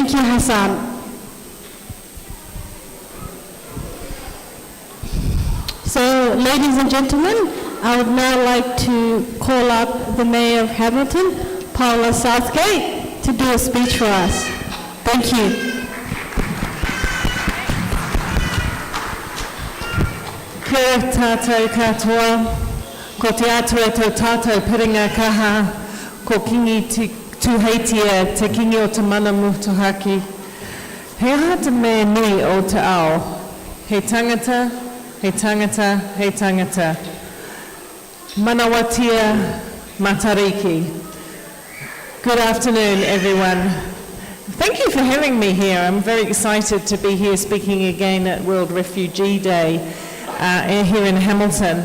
Thank you, Hassan. So, ladies and gentlemen, I would now like to call up the Mayor of Hamilton, Paula Southgate, to do a speech for us. Thank you. Kia tātou katoa, ko te atua e tau tātou piringa kaha, ko kingi tuheitia te kingi o te mana mutuhaki. He aha te mea nui o te ao, he tangata, he tangata, he tangata. Manawatia matariki. Good afternoon, everyone. Thank you for having me here. I'm very excited to be here speaking again at World Refugee Day. Here in Hamilton,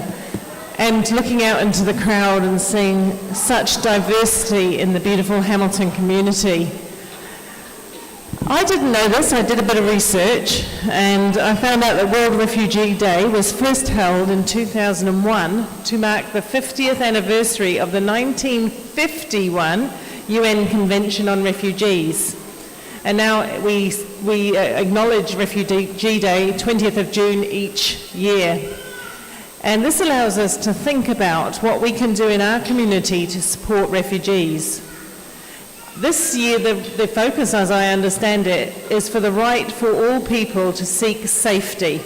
and looking out into the crowd and seeing such diversity in the beautiful Hamilton community. I didn't know this, I did a bit of research, and I found out that World Refugee Day was first held in 2001 to mark the 50th anniversary of the 1951 UN Convention on Refugees. And now we acknowledge Refugee Day, 20th of June each year. And this allows us to think about what we can do in our community to support refugees. This year, the focus, as I understand it, is for the right for all people to seek safety.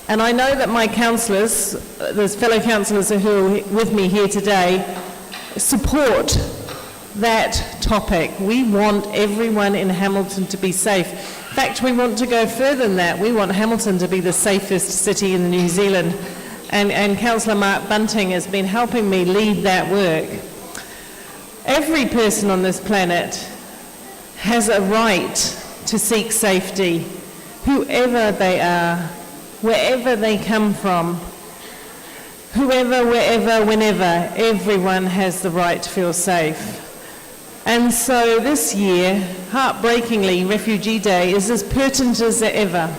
And I know that my councillors, those fellow councillors who are with me here today, support that topic. We want everyone in Hamilton to be safe. In fact, we want to go further than that. We want Hamilton to be the safest city in New Zealand. And Councillor Mark Bunting has been helping me lead that work. Every person on this planet has a right to seek safety, whoever they are, wherever they come from. Whoever, wherever, whenever, everyone has the right to feel safe. And so this year, heartbreakingly, Refugee Day is as pertinent as ever.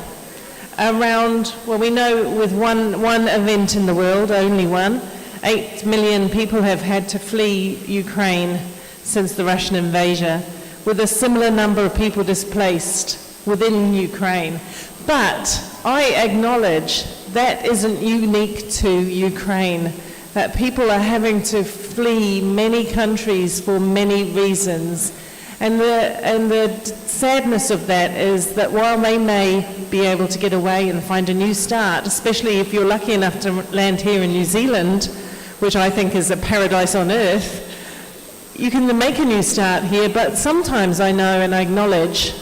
Around, well, we know with one event in the world, only one, 8 million people have had to flee Ukraine since the Russian invasion, with a similar number of people displaced within Ukraine. But I acknowledge that isn't unique to Ukraine, that people are having to flee many countries for many reasons. And the sadness of that is that while they may be able to get away and find a new start, especially if you're lucky enough to land here in New Zealand, which I think is a paradise on earth, you can make a new start here, but sometimes I know and I acknowledge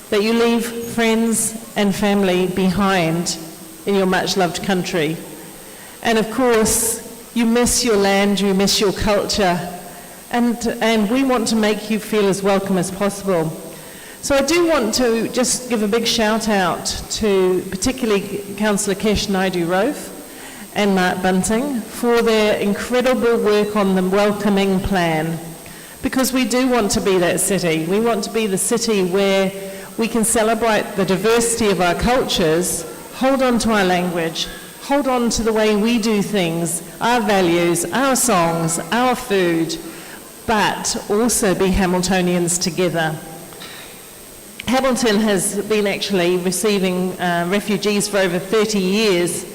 that you leave friends and family behind in your much-loved country. And of course, you miss your land, you miss your culture, and we want to make you feel as welcome as possible. So I do want to just give a big shout out to particularly Councillor Kesh Naidu-Rofe and Mark Bunting for their incredible work on the welcoming plan, because we do want to be that city. We want to be the city where we can celebrate the diversity of our cultures, hold on to our language, hold on to the way we do things, our values, our songs, our food, but also be Hamiltonians together. Hamilton has been actually receiving refugees for over 30 years,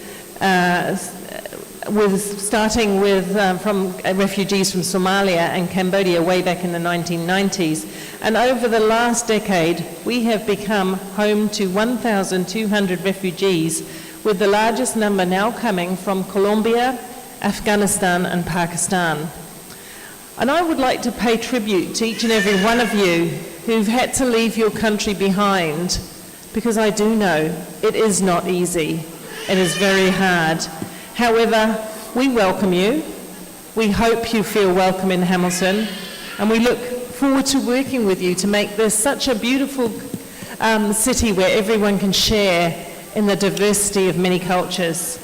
starting from refugees from Somalia and Cambodia way back in the 1990s. And over the last decade, we have become home to 1,200 refugees, with the largest number now coming from Colombia, Afghanistan and Pakistan. And I would like to pay tribute to each and every one of you who've had to leave your country behind, because I do know it is not easy. It is very hard. However, we welcome you. We hope you feel welcome in Hamilton, and we look forward to working with you to make this such a beautiful city where everyone can share in the diversity of many cultures.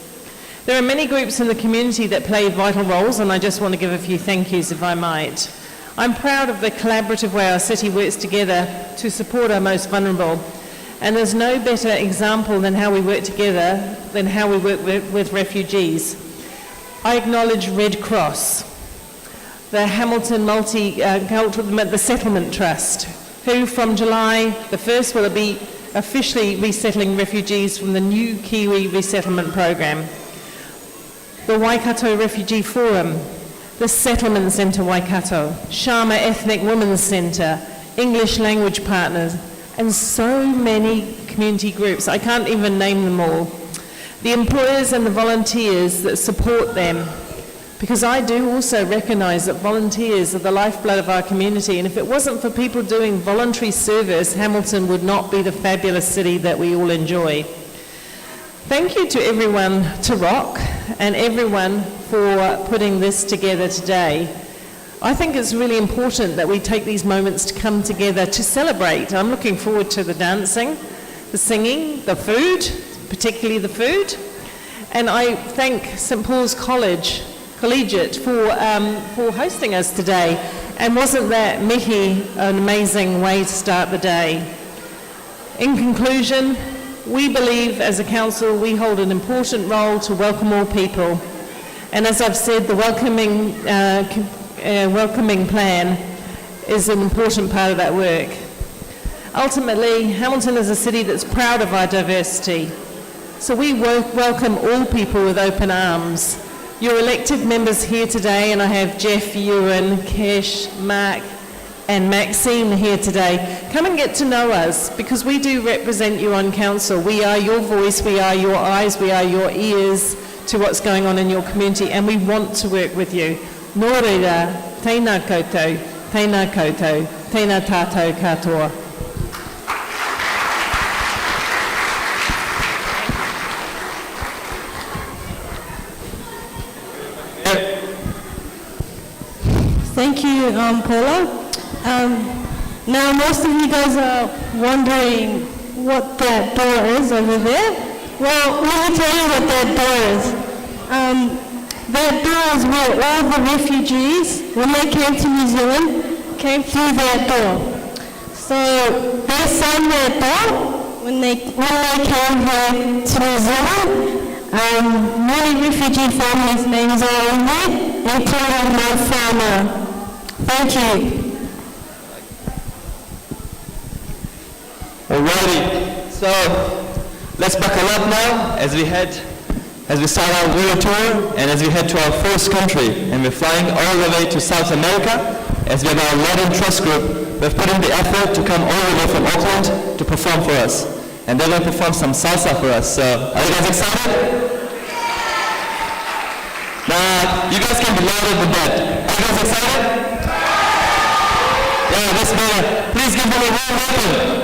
There are many groups in the community that play vital roles, and I just want to give a few thank yous if I might. I'm proud of the collaborative way our city works together to support our most vulnerable. And there's no better example than how we work together than how we work with refugees. I acknowledge Red Cross, the Hamilton the Settlement Trust, who from July the 1st will be officially resettling refugees from the new Kiwi resettlement program. The Waikato Refugee Forum, the Settlement Centre Waikato, Shama Ethnic Women's Centre, English Language Partners, and so many community groups. I can't even name them all. The employers and the volunteers that support them, because I do also recognise that volunteers are the lifeblood of our community, and if it wasn't for people doing voluntary service, Hamilton would not be the fabulous city that we all enjoy. Thank you to everyone, to Rock, and everyone for putting this together today. I think it's really important that we take these moments to come together to celebrate. I'm looking forward to the dancing, the singing, the food, particularly the food. And I thank St Paul's Collegiate for hosting us today. And wasn't that, Mihi, an amazing way to start the day? In conclusion, we believe as a council we hold an important role to welcome all people. And as I've said, the welcoming plan is an important part of that work. Ultimately, Hamilton is a city that's proud of our diversity. So we welcome all people with open arms. Your elected members here today, and I have Jeff, Ewan, Kesh, Mark, and Maxine here today. Come and get to know us, because we do represent you on council. We are your voice, we are your eyes, we are your ears to what's going on in your community, and we want to work with you. Nō reira, tēnā koutou, tēnā tātou katoa. Thank you, Paula. Now, most of you guys are wondering what that door is over there. Well, let me tell you what that door is. That door is where all the refugees, when they came to New Zealand, came through that door. So they signed that door when they came here to New Zealand. Many refugee families' names are on there, including my farmer. Thank you. Alrighty, so let's buckle up now as we start our world tour and as we head to our first country. And we're flying all the way to South America as we have our Latin Trust Group. They've put in the effort to come all the way from Auckland to perform for us. And they're going to perform some salsa for us. So are you guys excited? Now, you guys can be louder than that. Are you guys excited? Yeah, that's better. Please give them a warm welcome.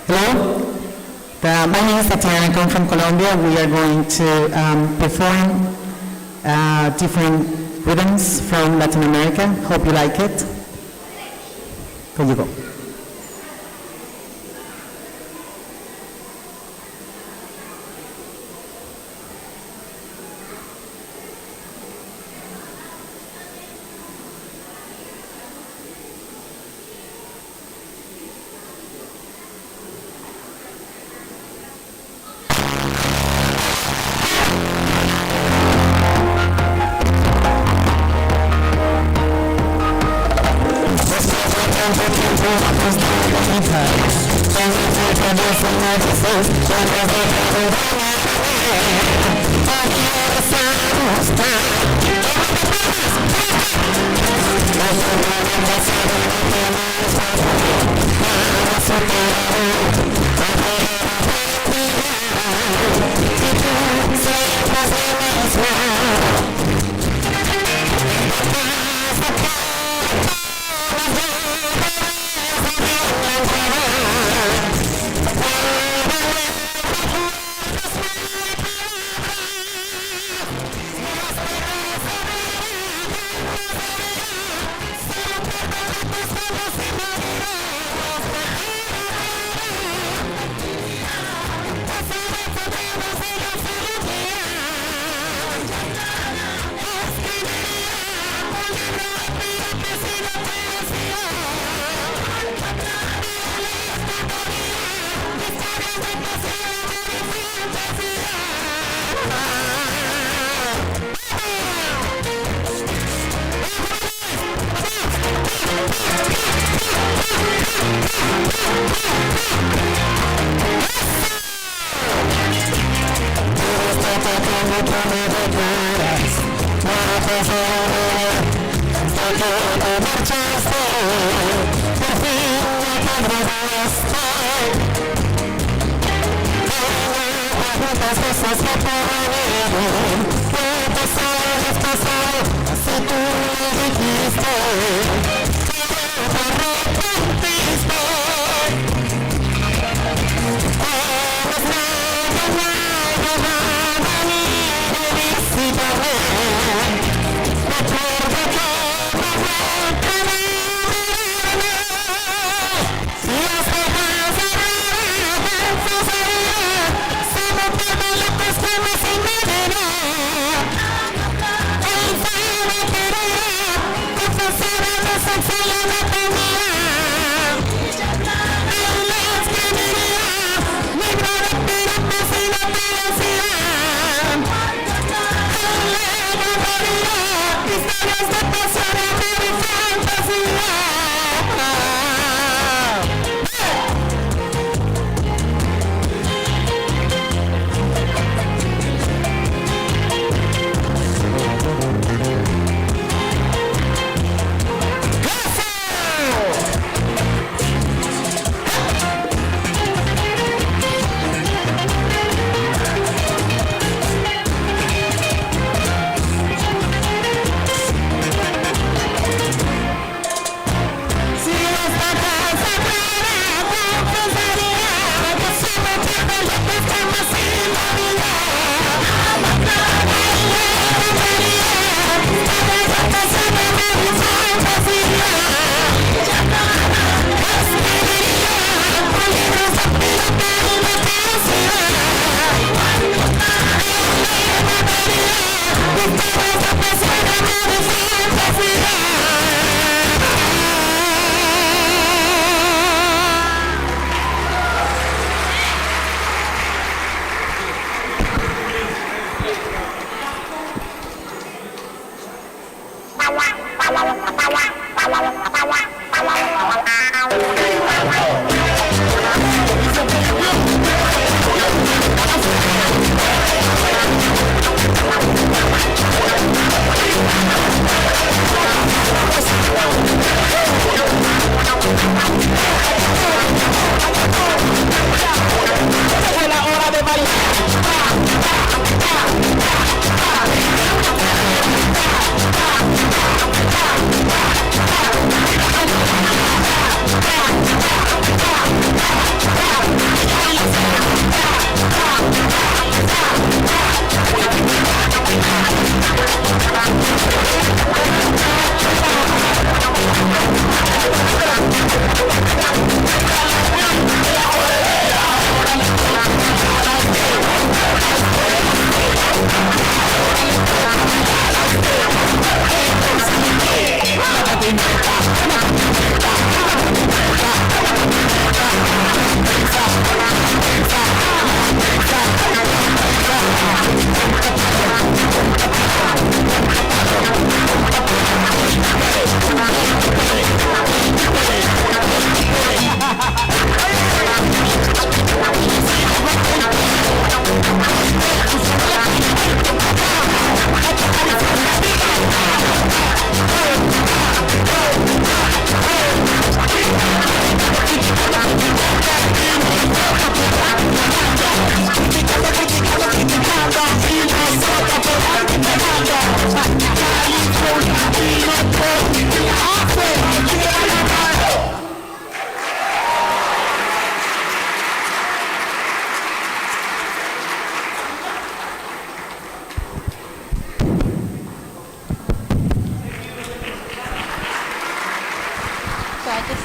Hello, my name is Tatiana. I come from Colombia. We are going to perform different rhythms from Latin America. Hope you like it. Here you go.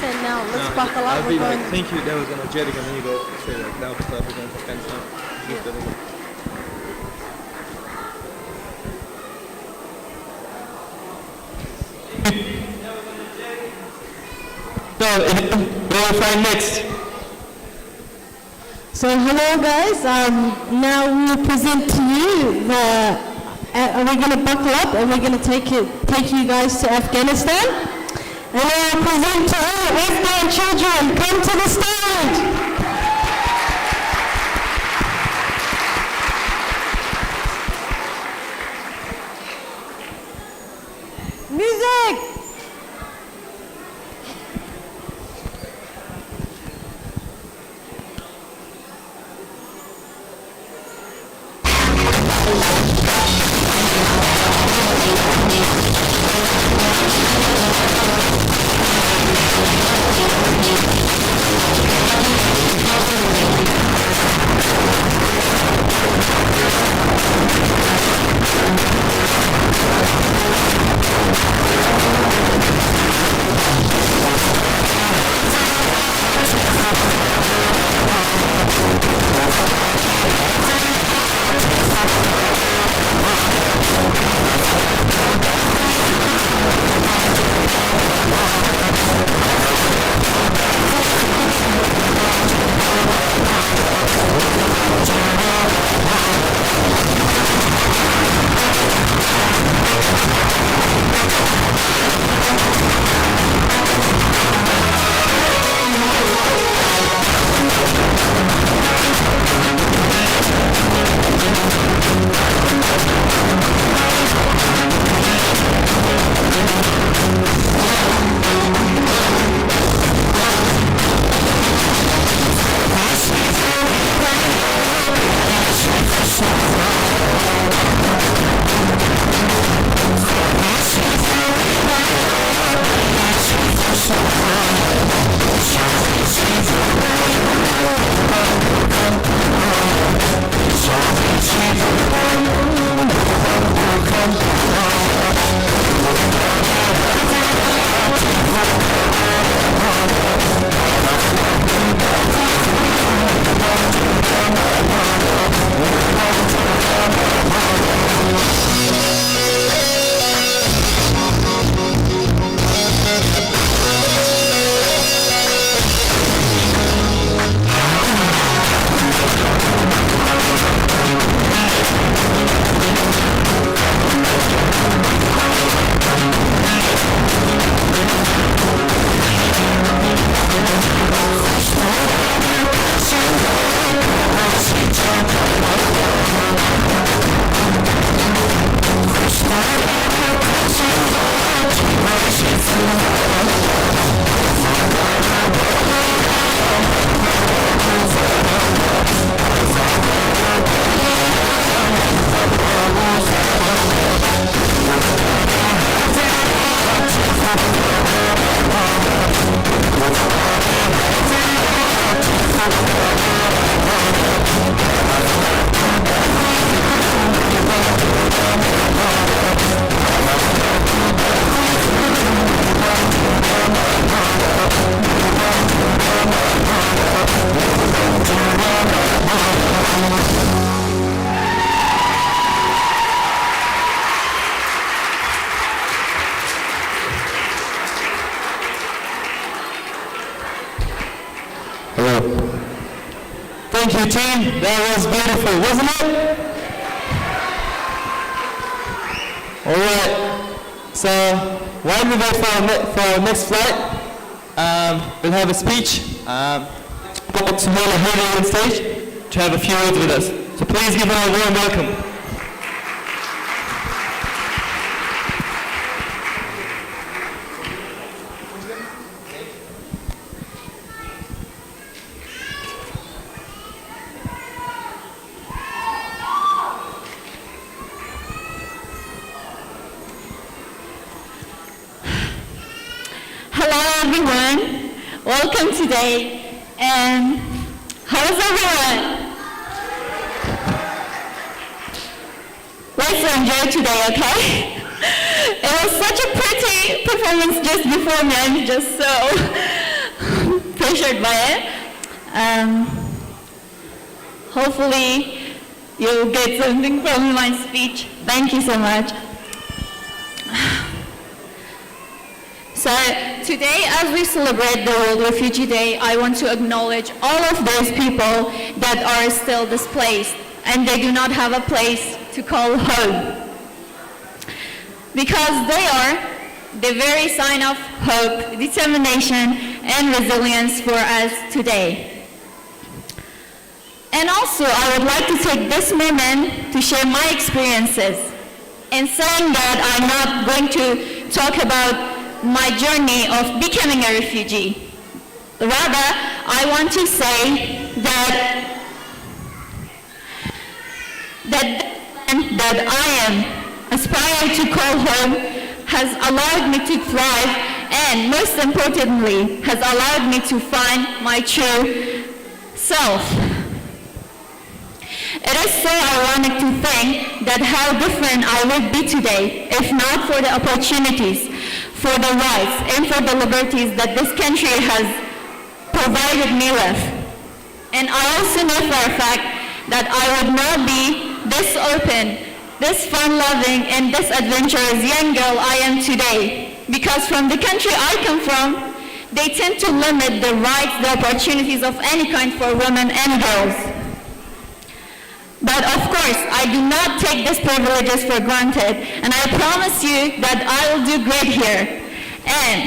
And now let's buckle up. I'll be We're like, going. thank you, that was energetic, and then you go say like, now we're going to Afghanistan. So, where will find next? So hello guys, now we'll present to you we're going to buckle up and we're going to take you guys to Afghanistan. And I'll present to all Afghan children, come to the stage. Thank you, team. That was beautiful, wasn't it? All right. So while we wait for our next flight, we'll have a speech. Got Suhaila Hadi on stage to have a few words with us. So please give her a warm welcome. Hello everyone, welcome today, and how's everyone? Let's enjoy today, okay? It was such a pretty performance just before me, I'm just so pressured by it. Hopefully you'll get something from my speech. Thank you so much. So today, as we celebrate the World Refugee Day, I want to acknowledge all of those people that are still displaced and they do not have a place to call home. Because they are the very sign of hope, determination, and resilience for us today. And also, I would like to take this moment to share my experiences. In saying that, I'm not going to talk about my journey of becoming a refugee. Rather, I want to say that I am aspiring to call home has allowed me to thrive and most importantly has allowed me to find my true self. It is so ironic to think that how different I would be today if not for the opportunities, for the rights, and for the liberties that this country has provided me with. And I also know for a fact that I would not be this open, this fun-loving, and this adventurous young girl I am today. Because from the country I come from, they tend to limit the rights, the opportunities of any kind for women and girls. But of course, I do not take these privileges for granted, and I promise you that I will do great here. And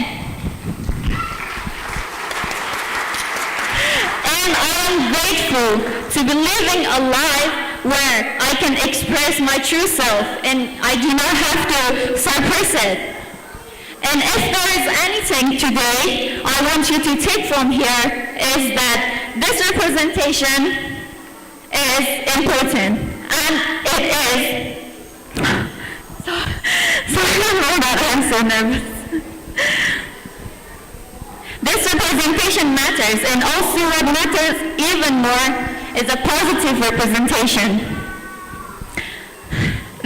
I am grateful to be living a life where I can express my true self, and I do not have to suppress it. And if there is anything today I want you to take from here is that this representation is important, and it is. Sorry about that, I'm so nervous. This representation matters, and also what matters even more is a positive representation.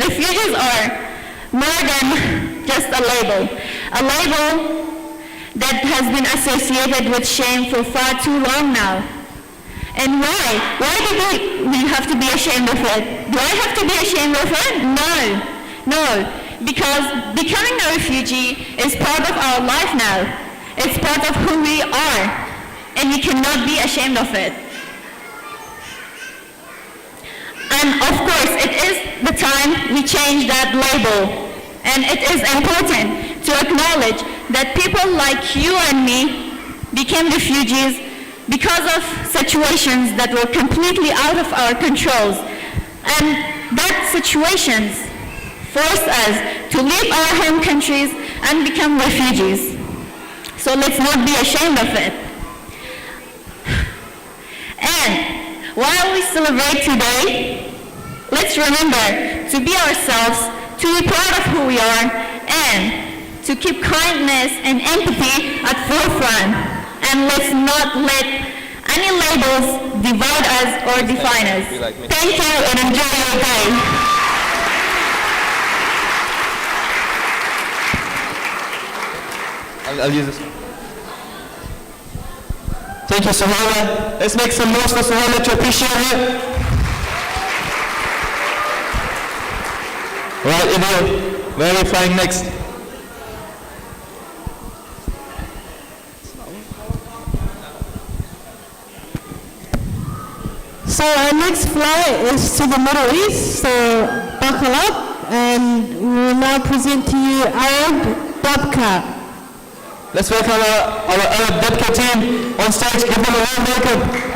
Refugees are more than just a label that has been associated with shame for far too long now. And why? Why do we have to be ashamed of it? Do I have to be ashamed of it? No. Because becoming a refugee is part of our life now. It's part of who we are. And we cannot be ashamed of it. And of course, it is the time we change that label. And it is important to acknowledge that people like you and me became refugees because of situations that were completely out of our controls. And that situations forced us to leave our home countries and become refugees. So let's not be ashamed of it. And while we celebrate today, let's remember to be ourselves, to be proud of who we are, and to keep kindness and empathy at forefront. And let's not let any labels divide us or define us. Thank you and enjoy your day. I'll use this one. Thank you, Suhaila. Let's make some noise for Suhaila to appreciate her. All right, Idil, where are we flying next? next flight is to the Middle East, so buckle up, and we will now present to you Arab Dabka. Let's welcome our Arab Dabka team on stage. Give them a warm welcome.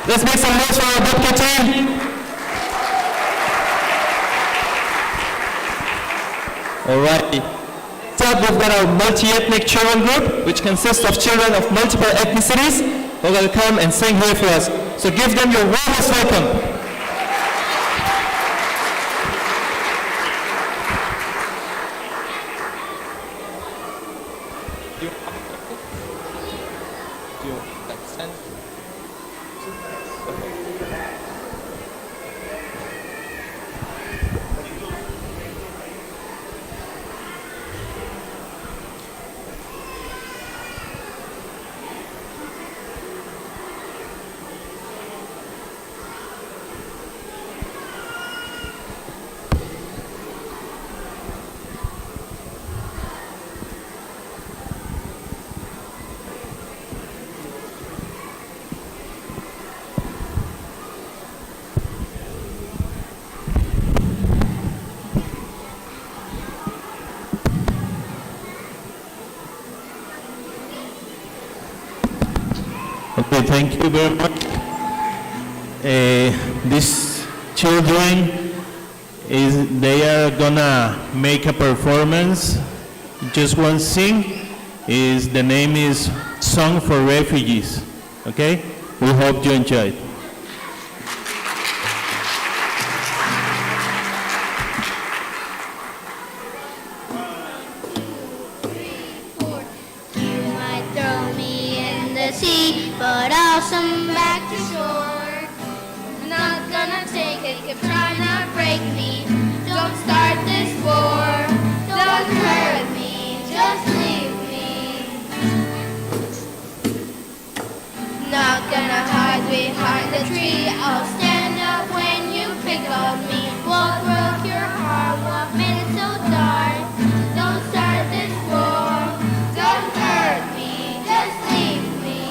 Let's make some noise for our Bobcat team. All right. Next up, we've got our multi-ethnic children group, which consists of children of multiple ethnicities who are going to come and sing here for us. So give them your warmest welcome. Okay, thank you very much. These children, they are gonna make a performance. Just one sing. The name is Song for Refugees. Okay? We hope you enjoy it. But I'll swim back to shore. I'm not gonna take it, keep trying to break me. Don't start this war. Don't hurt me, just leave me. Not gonna hide behind the tree. I'll stand up when you pick on me. What broke your heart? What made it so dark? Don't start this war. Don't hurt me, just leave me.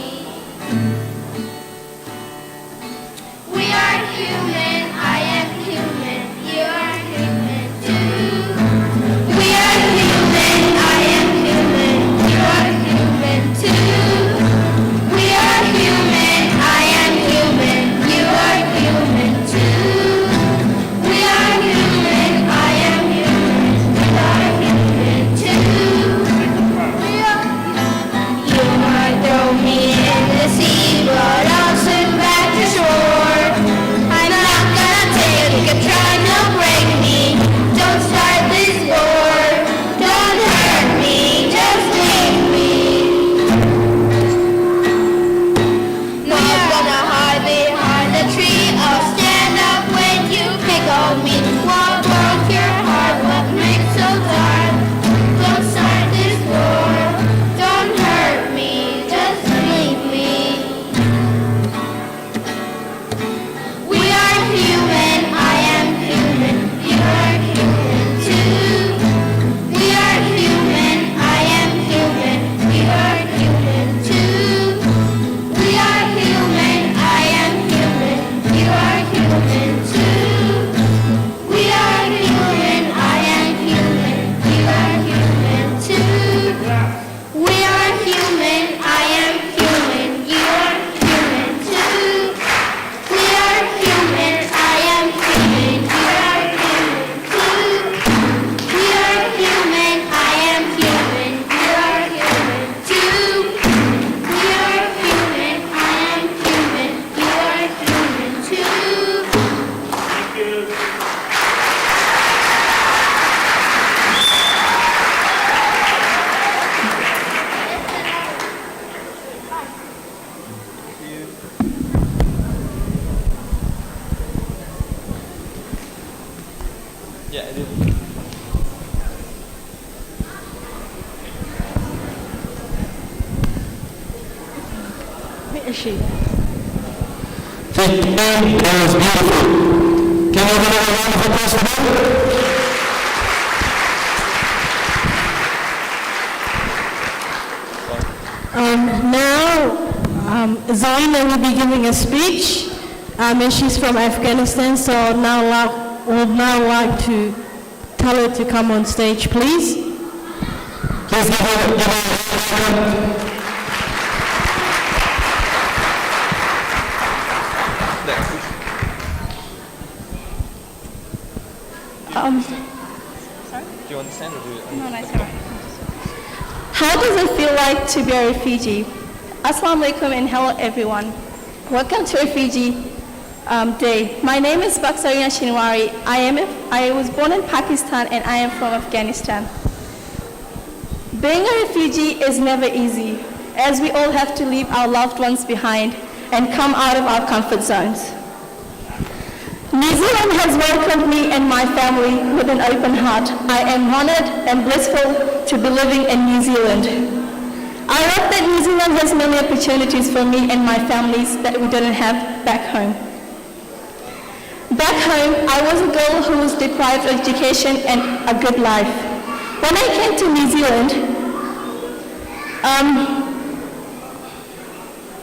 We are human, I am human, you are human too. We are human, I am human, you are human too. We are human, I am human, you are human too. We are human, I am human, you are human too. You might throw me in the sea, but I'll swim back to shore. I'm not gonna take it, keep trying to break me. Don't start this war. Don't hurt me, just leave me. Not gonna hide behind the tree. I'll stand up when you pick on me. What broke your heart? What makes so dark? Don't start this war. Don't hurt me, just leave me. We are human, I am human, you are human too. We are human, I am human, you are human too. We are human, I am human, you are human too. We are human, I am human, you are human too. We are human, I am human, you are human too. We are human, I am human, you are human too. We are human, I am human, you are human too. We are human, I am human, you are human too. Yeah, I do. Where is she? Thank you, that was beautiful. Can you give a round of applause for them? Now, Zaina will be giving a speech, and she's from Afghanistan, so would now like to tell her to come on stage, please. Please give her a welcome. Do you understand or do you? No, it's all right. How does it feel like to be a refugee? Assalamu alaikum and hello everyone. Welcome to Refugee Day. My name is Baksarina Shinwari. I was born in Pakistan and I am from Afghanistan. Being a refugee is never easy, as we all have to leave our loved ones behind and come out of our comfort zones. New Zealand has welcomed me and my family with an open heart. I am honored and blissful to be living in New Zealand. I love that New Zealand has many opportunities for me and my families that we didn't have back home. Back home, I was a girl who was deprived of education and a good life. When I came to New Zealand,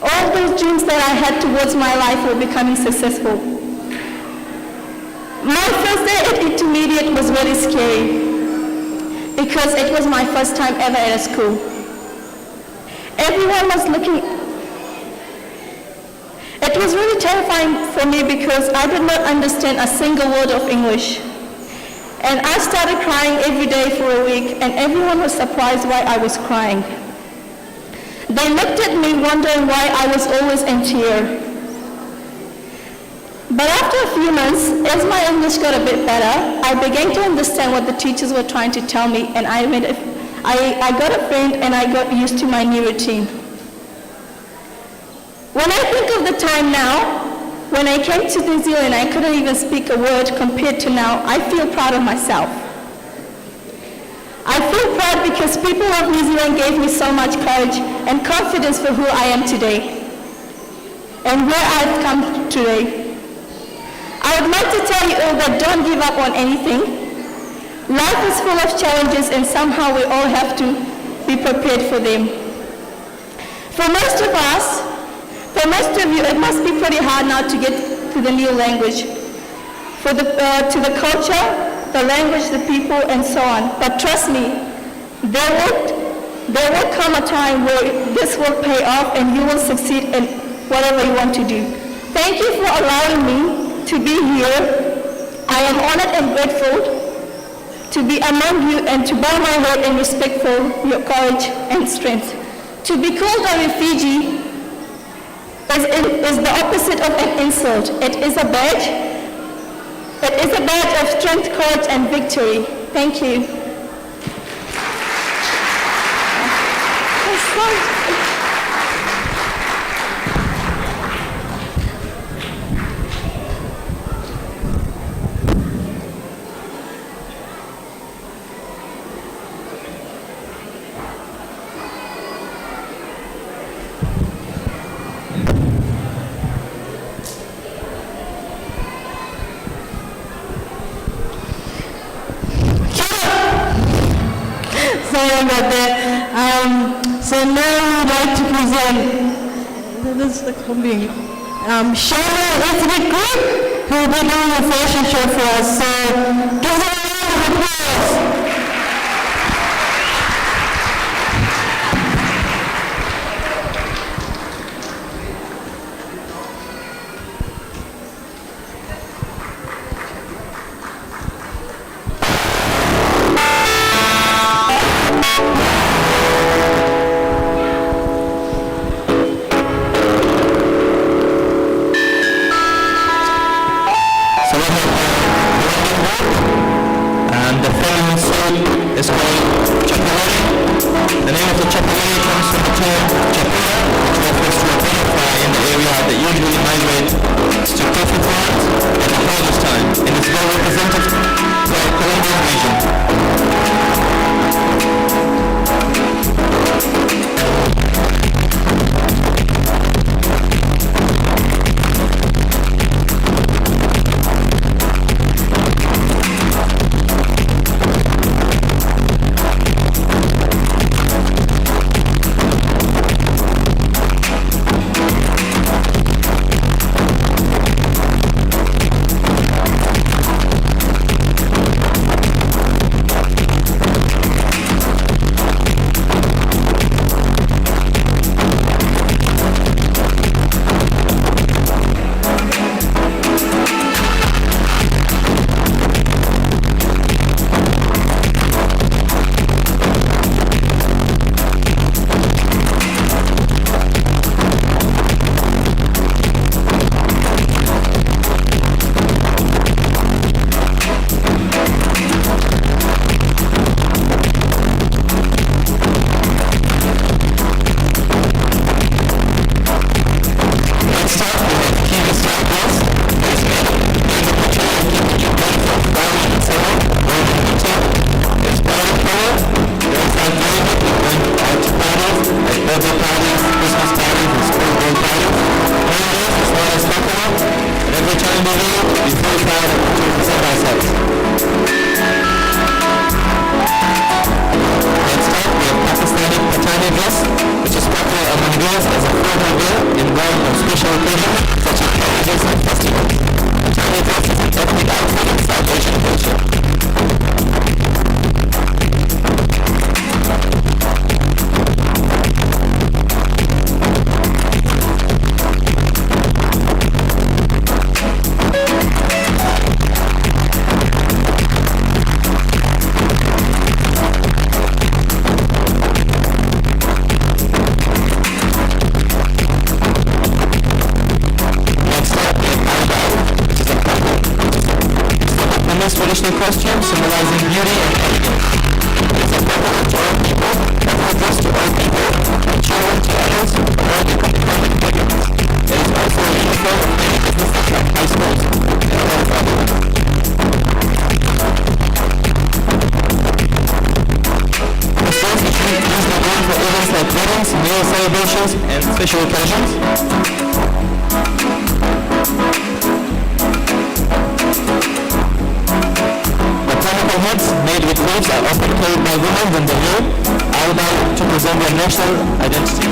all those dreams that I had towards my life were becoming successful. My first day at intermediate was very scary because it was my first time ever at a school. Everyone was looking. It was really terrifying for me because I did not understand a single word of English. And I started crying every day for a week, and everyone was surprised why I was crying. They looked at me wondering why I was always in tears. But after a few months, as my English got a bit better, I began to understand what the teachers were trying to tell me, and I got a friend and I got used to my new routine. When I think of the time now, when I came to New Zealand, I couldn't even speak a word compared to now. I feel proud of myself. I feel proud because people of New Zealand gave me so much courage and confidence for who I am today and where I've come today. I would like to tell you all that don't give up on anything. Life is full of challenges and somehow we all have to be prepared for them. For most of us, for most of you, it must be pretty hard now to get to the new language, to the culture, the language, the people, and so on. But trust me, there will come a time where this will pay off and you will succeed in whatever you want to do. Thank you for allowing me to be here. I am honored and grateful to be among you and to bow my head in respect for your courage and strength. To be called a refugee is the opposite of an insult. It is a badge. It is a badge of strength, courage, and victory. Thank you. Sorry about that. So now we'd like to present Shona Ethnic Group, who will be doing a fashion show for us. So give them a round of applause. be there, we're very proud of what we present ourselves. Next up, we have Pakistani Patani dress, which is popular among girls as a formal wear in worn on special occasions such as marriages and festivals. Patani dress is an ethnic outfit in South Asian culture. Traditional costume symbolizing beauty and elegance. It is a popular to all people, effortless to all people, from children to adults, from all different economic backgrounds. It is also a uniform of many businesses like high schools and a lot of other ones. Costumes usually worn for events like weddings, meal celebrations, and special occasions. Hats made with leaves are often carried by women when they wear, albeit to present their national identity.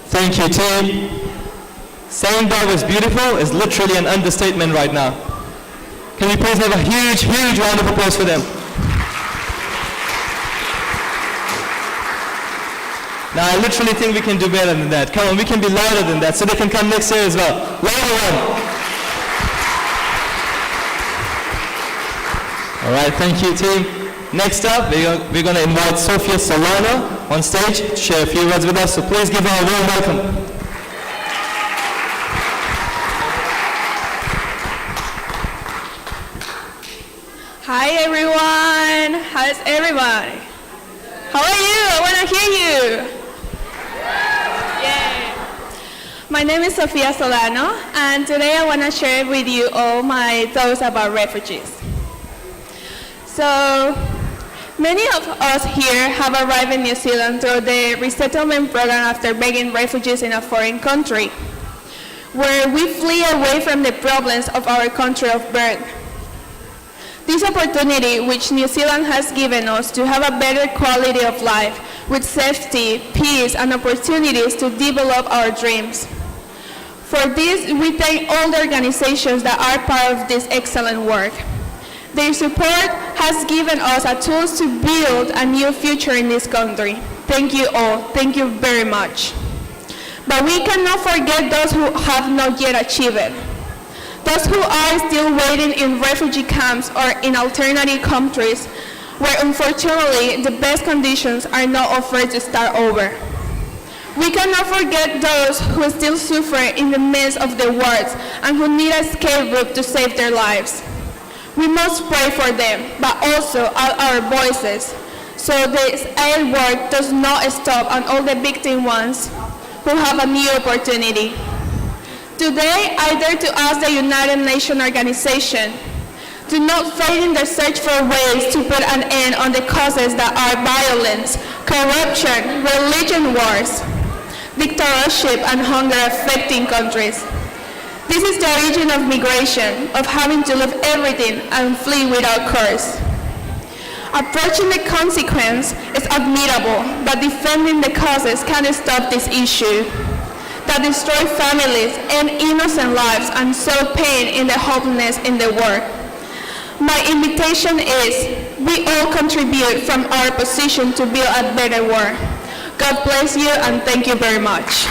Thank you, team. Saying that was beautiful is literally an understatement right now. Can we please have a huge, huge round of applause for them? Now, I literally think we can do better than that. Come on, we can be louder than that, so they can come next year as well. Louder one. All right, thank you, team. Next up, we're going to invite Sofia Solano on stage to share a few words with us, so please give her a warm welcome. Hi everyone, how's everybody? How are you? I want to hear you. Yay. My name is Sofia Solano, and today I want to share with you all my thoughts about refugees. So, many of us here have arrived in New Zealand through the resettlement program after being refugees in a foreign country, where we flee away from the problems of our country of birth. This opportunity which New Zealand has given us to have a better quality of life with safety, peace, and opportunities to develop our dreams. For this, we thank all the organizations that are part of this excellent work. Their support has given us a tools to build a new future in this country. Thank you all. Thank you very much. But we cannot forget those who have not yet achieved it. Those who are still waiting in refugee camps or in alternative countries where unfortunately the best conditions are not offered to start over. We cannot forget those who still suffer in the midst of the wars and who need a escape route to save their lives. We must pray for them, but also add our voices, so this aid work does not stop on all the victim ones who have a new opportunity. Today, I dare to ask the United Nations organization to not fail in the search for ways to put an end on the causes that are violence, corruption, religion wars, dictatorship, and hunger affecting countries. This is the origin of migration, of having to leave everything and flee without cause. Approaching the consequence is admirable, but defending the causes can't stop this issue that destroy families and innocent lives and sow pain in the hopelessness in the world. My invitation is, we all contribute from our position to build a better world. God bless you and thank you very much.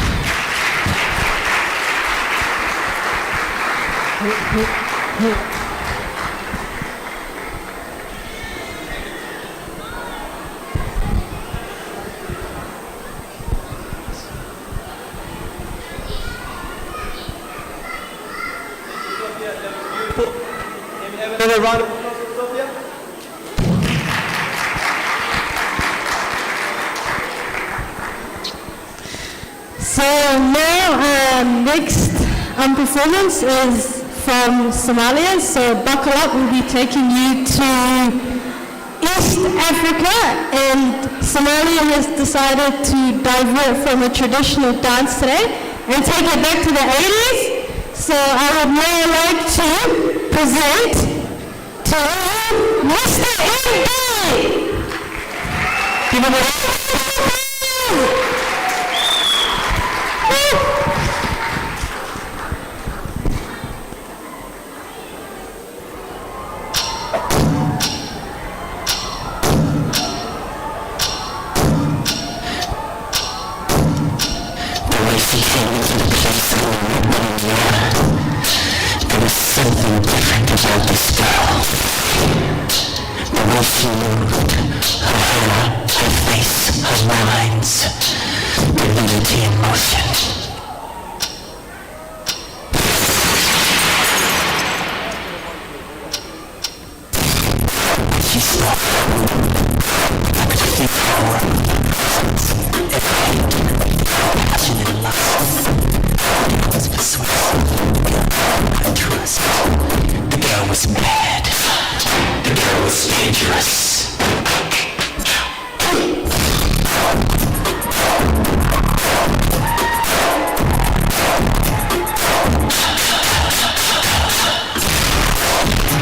Another round of applause for Sophia. So now next performance is from Somalia. So buckle up, we'll be taking you to East Africa, and Somalia has decided to divert from a traditional dance today and take it back to the 80s. So I would now like to present to Mr. Indy. Give him a round. There was something different about this girl. The way she moved, her hair, her face, her lines, divinity in motion. She stopped. I could see power, everything, passion and lust. It was persuasive. I trust. The girl was mad. The girl was dangerous.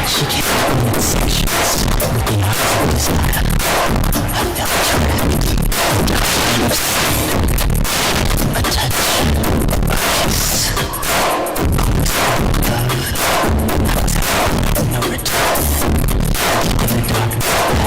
She came to me in sections with the eyes of desire. I felt trapped. A touch, a kiss. Love, no return. In the darkness.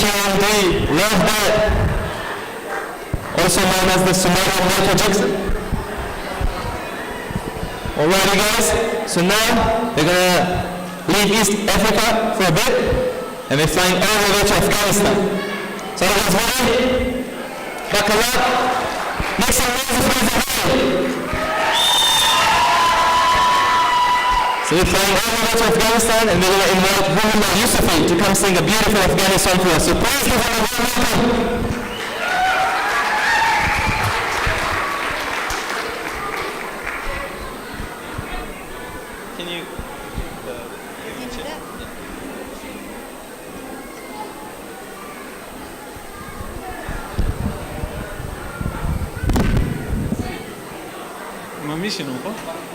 KMD, love that. Also known as the Somalian Michael Jackson. Alrighty guys, so now we're gonna leave East Africa for a bit and we're flying all the way to Afghanistan. So everyone's ready? Buckle up. Make some noise for the So we're flying all the way to Afghanistan and we're gonna invite Muhammad Yusufi to come sing a beautiful Afghani song for us. So please give him a warm welcome. ما میشینم خب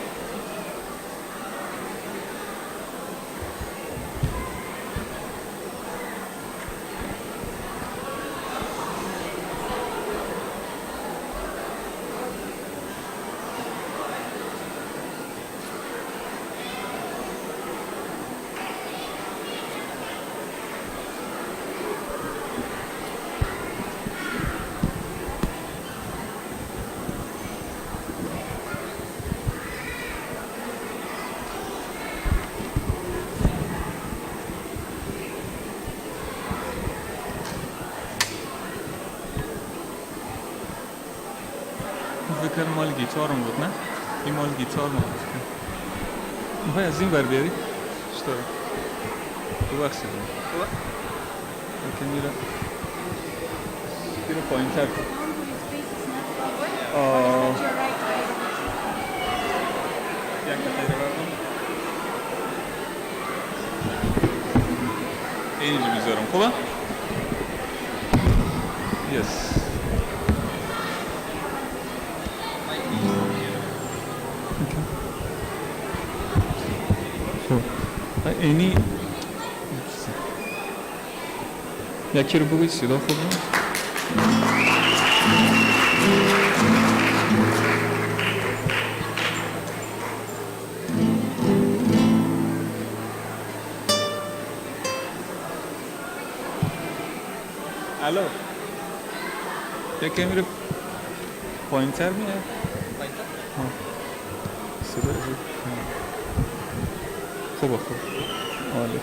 فکر مال گیتارم بود نه؟ این مال گیتار ما بود میخوای از این بر بیاری؟ چطوره؟ تو بخشی بود که میره پایین تر کن یک نتایره بردم اینجا میذارم خوبه؟ یس اینی یکی رو بگوید صدا خوبه الو یکی میره پایین تر میاد پایین تر؟ صدا خوبه خوب عالی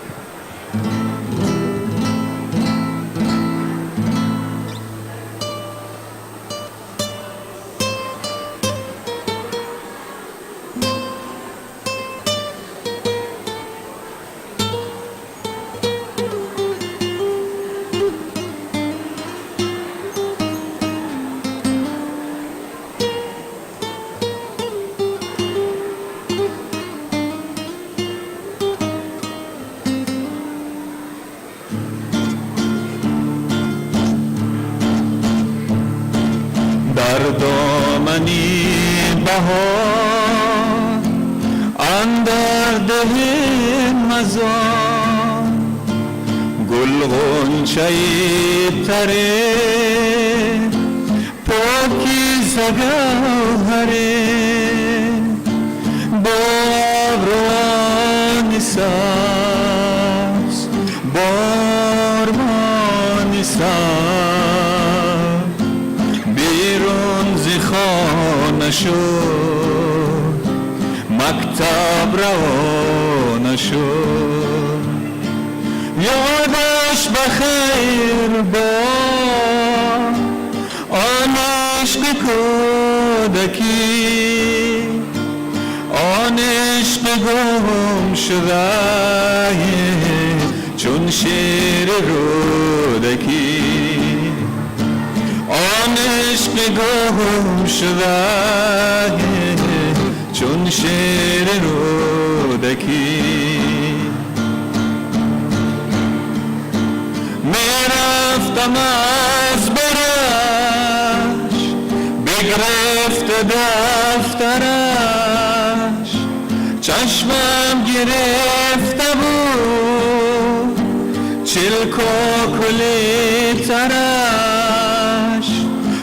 دامنی بهار اندر ده مزار گل غنچه‌ای تره پاکیزه گوهره با ابروان سبز بارمان سبز بیرون ز خانه شد مکتب روانه شد یادش بخیر با آن عشق کودکی آن عشق گم شده چون شیر رودکی آن عشق گم شده چون شیر رودکی میرفتم از برش بگرفت دفترش چشمم گرفته بود چلک و کلی ترش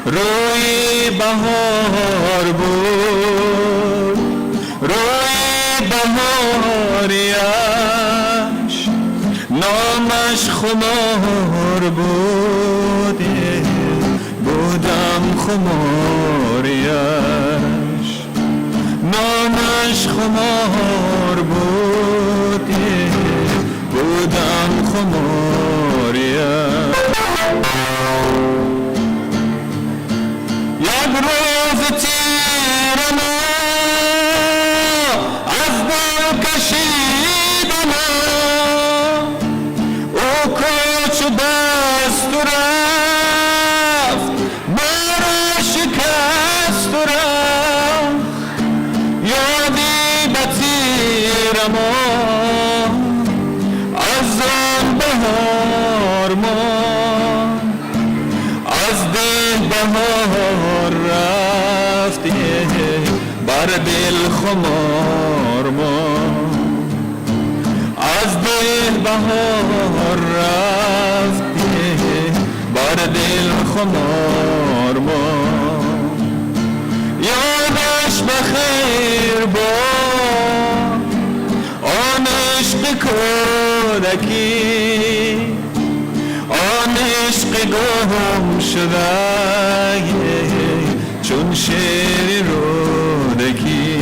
روی بهار بود روی بهاریش نامش خمار بوده بودم خماریش نامش خمار بوده بودم خماریش یک روز تیرم از دل کشیدم او کوچ دست رفت مرا شکست رفت یادی به تیرم از آن بهار از ده بهار رفته بر دل خمار از ده بهار رفته بر دل خمار یادش بخیر باد آن عشق کودکی آن عشق گم شده چون شیر رودکی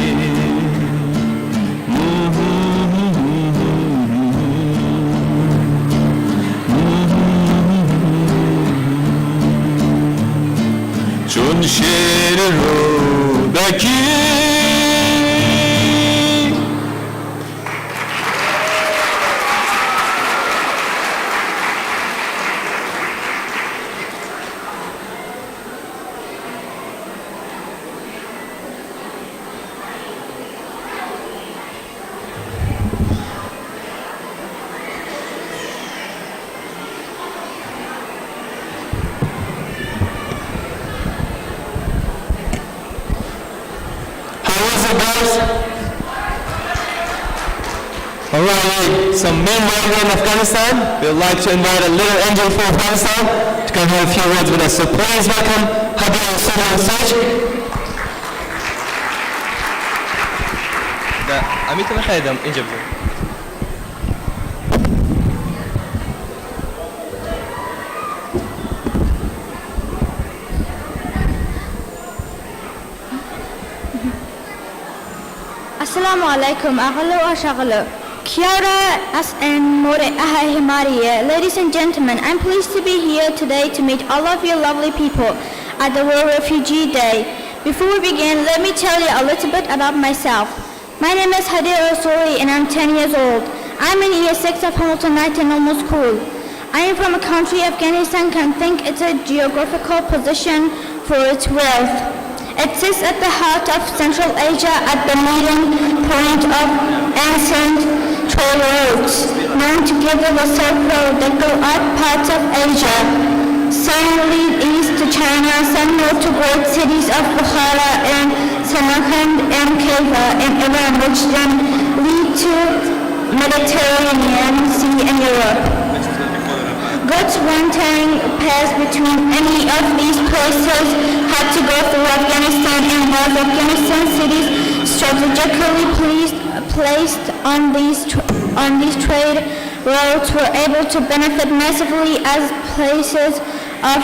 چون شیر رودکی Alright, so meanwhile we're in Afghanistan, we'd like to invite a little angel from Afghanistan to come have a few words with us. So please welcome Habib Hussein on stage. عميت ما خايدم انجب Assalamu alaikum, ahalo wa shagalo. Kia ora and more aha himariye. Ladies and gentlemen, I'm pleased to be here today to meet all of you lovely people at the World Refugee Day. Before we begin, let me tell you a little bit about myself. My name is Hadir Rasuli and I'm 10 years old. I'm in year 6 of Hamilton Knight Normal School. I am from a country Afghanistan can think it's a geographical position for its wealth. It sits at the heart of Central Asia at the meeting point of ancient trade routes, known together the Silk Road that go up parts of Asia. Some lead east to China, some north to great cities of Bukhara and Samarkand and Kava in Iran, which then lead to Mediterranean Sea and Europe. Goods wanting pass between any of these places had to go through Afghanistan, and those Afghanistan cities strategically placed on these trade routes were able to benefit massively as places of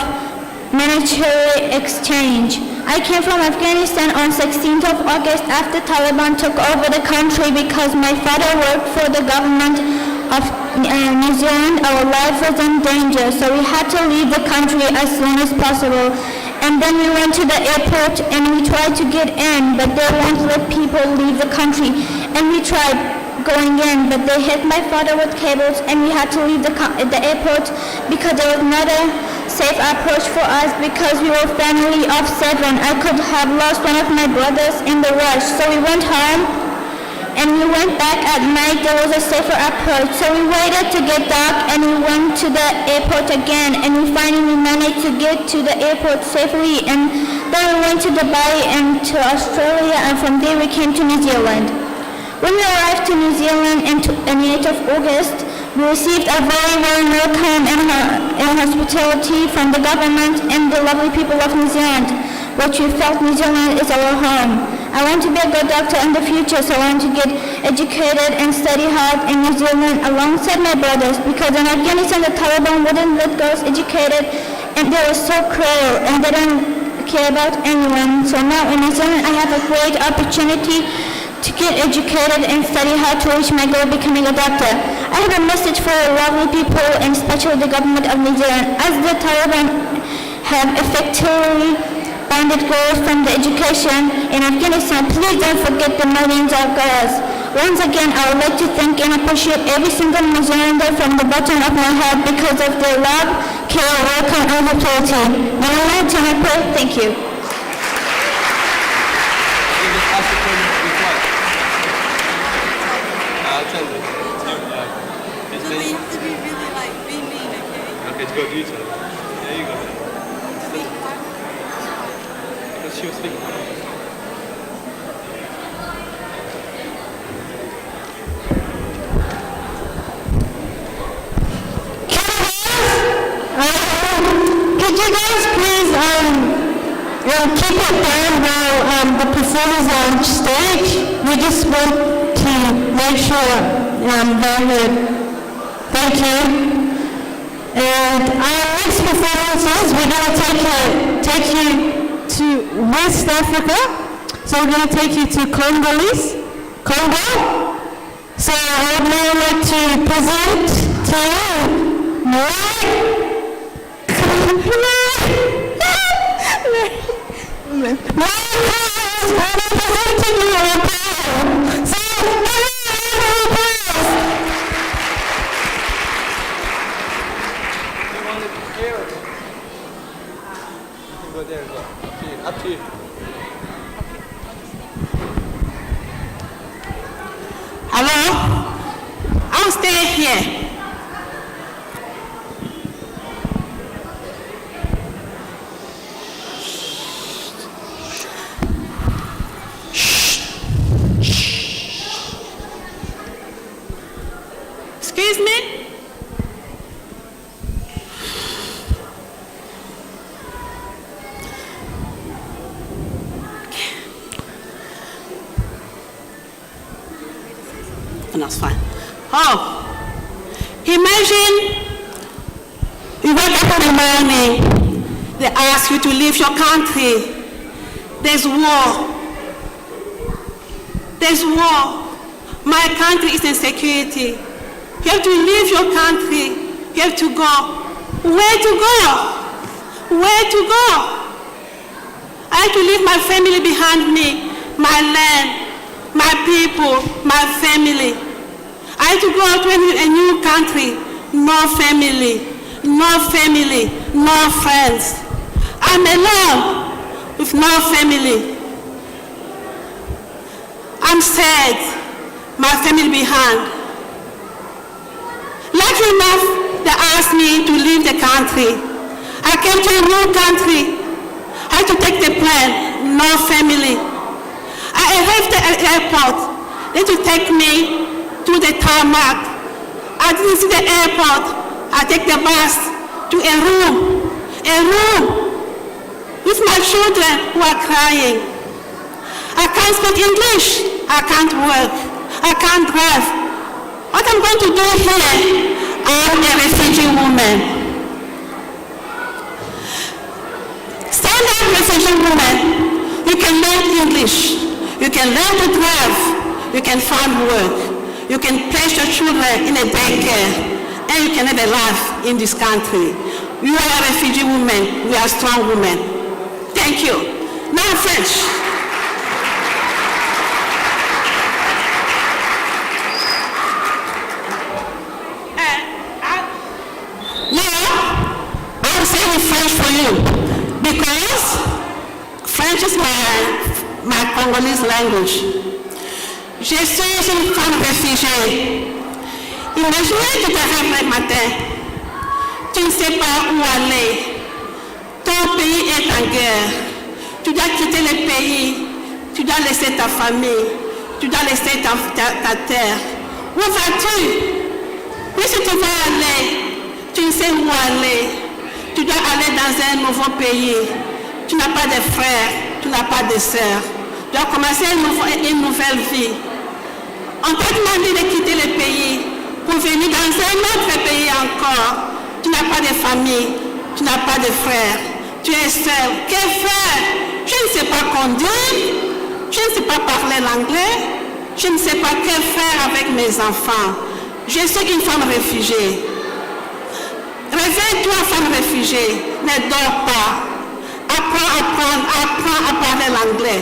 monetary exchange. I came from Afghanistan on 16th of August after Taliban took over the country because my father worked for the government of New Zealand. Our life was in danger, so we had to leave the country as soon as possible. And then we went to the airport and we tried to get in, but they won't let people leave the country. And we tried going in, but they hit my father with cables and we had to leave the airport because there was not a safe approach for us because we were family of 7. I could have lost one of my brothers in the rush. So we went home and we went back at night. There was a safer approach. So we waited to get dark and we went to the airport again and we finally managed to get to the airport safely. And then we went to Dubai and to Australia, and from there we came to New Zealand. When we arrived to New Zealand on 8th of August, we received a very warm welcome and hospitality from the government and the lovely people of New Zealand, which we felt New Zealand is our home. I want to be a good doctor in the future, so I want to get educated and study hard in New Zealand alongside my brothers, because in Afghanistan the Taliban wouldn't let girls educated, and they were so cruel and they don't care about anyone. So now in New Zealand I have a great opportunity to get educated and study hard to reach my goal of becoming a doctor. I have a message for lovely people, and especially the government of New Zealand. As the Taliban have effectively banned girls from the education in Afghanistan, please don't forget the millions of girls. Once again, I would like to thank and appreciate every single New Zealander from the bottom of my heart because of their love, care, welcome, and loyalty. Now I want to my prayer. Thank you. I'll tell you. So you have to be really like, be mean, okay? Okay, go do it. There you go. Because she was speaking. Could you guys please keep it down while the performers are on stage? We just want to make sure they're heard. Thank you. And our next performance is we're going to take you to West Africa. So we're going to take you to Congo. So I would now like to present to you Up to you. Hello? I'll stay here. Excuse me? And that's fine. Oh, imagine you wake up in the morning, they ask you to leave your country. There's war. There's war. My country is in security. You have to leave your country. You have to go. Where to go? Where to go? I have to leave my family behind me, my land, my people, my family. I have to go to a new country, no family, no friends. I'm alone with no family. I'm sad, my family behind. Lucky enough, they asked me to leave the country. I came to a new country. I had to take the plane, no family. I arrived at the airport. They had to take me to the tarmac. I didn't see the airport. I take the bus to a room with my children who are crying. I can't speak English. I can't work. I can't drive. What I'm going to do here, I'm a refugee woman. Standard refugee woman, you can learn English, you can learn to drive, you can find work, you can place your children in a daycare, and you can have a life in this country. You are a refugee woman, we are strong women. Thank you. Now French. I'm saying French for you because French is my Congolese language. Je suis une femme réfugiée. Imaginez que tu arrives le matin, tu ne sais pas où aller. Ton pays est en guerre. Tu dois quitter le pays, tu dois laisser ta famille, tu dois laisser ta terre. Où vas-tu? Où est-ce que tu vas aller? Tu ne sais où aller. Tu dois aller dans un nouveau pays. Tu n'as pas de frères, tu n'as pas de sœurs. doit commencer une nouvelle vie. On t'a demandé de quitter le pays pour venir dans un autre pays encore. Tu n'as pas de famille, tu n'as pas de frères, tu es seul. Que faire? Je ne sais pas conduire, je ne sais pas parler l'anglais, je ne sais pas que faire avec mes enfants. Je suis une femme réfugiée. Réveille-toi, femme réfugiée, ne dors pas. Apprends à parler l'anglais,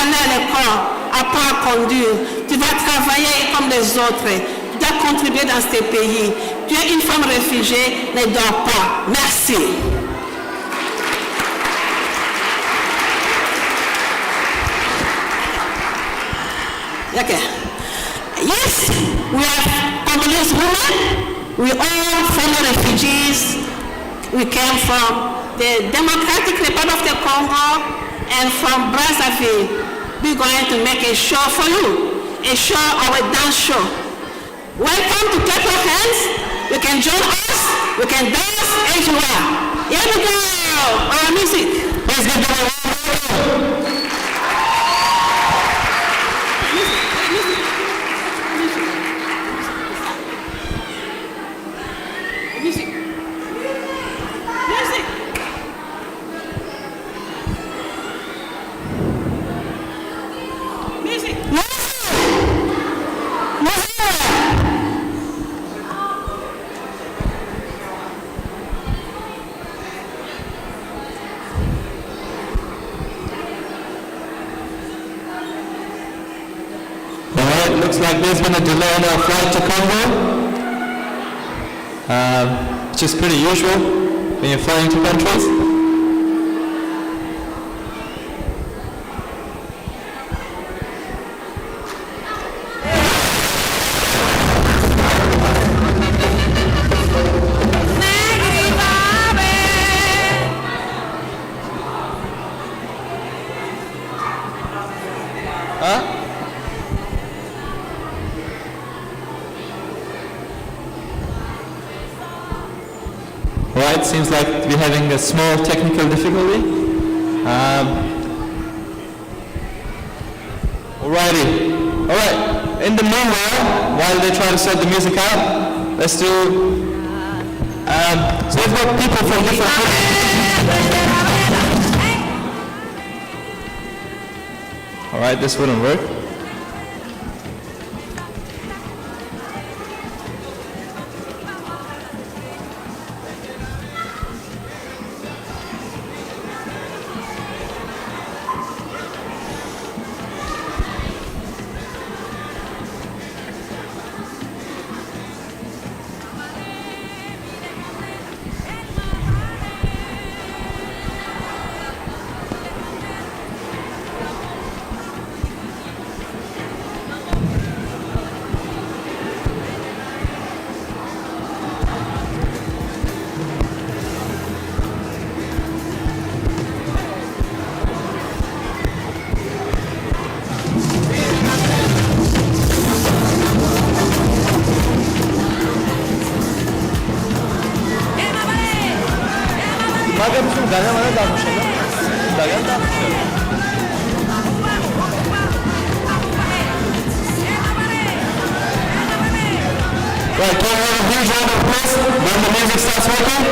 aller à l'école, apprends à conduire. Tu vas travailler comme les autres, tu dois contribuer dans ce pays. Tu es une femme réfugiée, ne dors pas. Merci. Okay. Yes, we are Congolese women. We all former refugees. We came from the Democratic Republic of the Congo and from Brazzaville. We're going to make a show for you, a show, our dance show. Welcome to clap your hands. You can join us. You can dance as you are. Here we go. Our music. Let's get going. Looks like there's been a delay in our flight to Congo. Which is pretty usual when you're flying to countries. Alright, seems like we're having a small technical difficulty. Alright, in the meanwhile, while they try to set the music up, let's do, so we've got people from different Alright, this wouldn't work. Right, can we have a huge round of applause when the music starts working?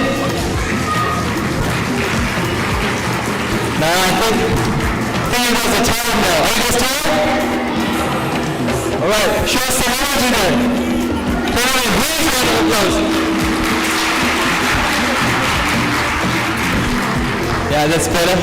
Now I think you guys are tired now. Are you guys tired? Alright, show us some energy then. Can we have a huge round of applause? Yeah, that's better.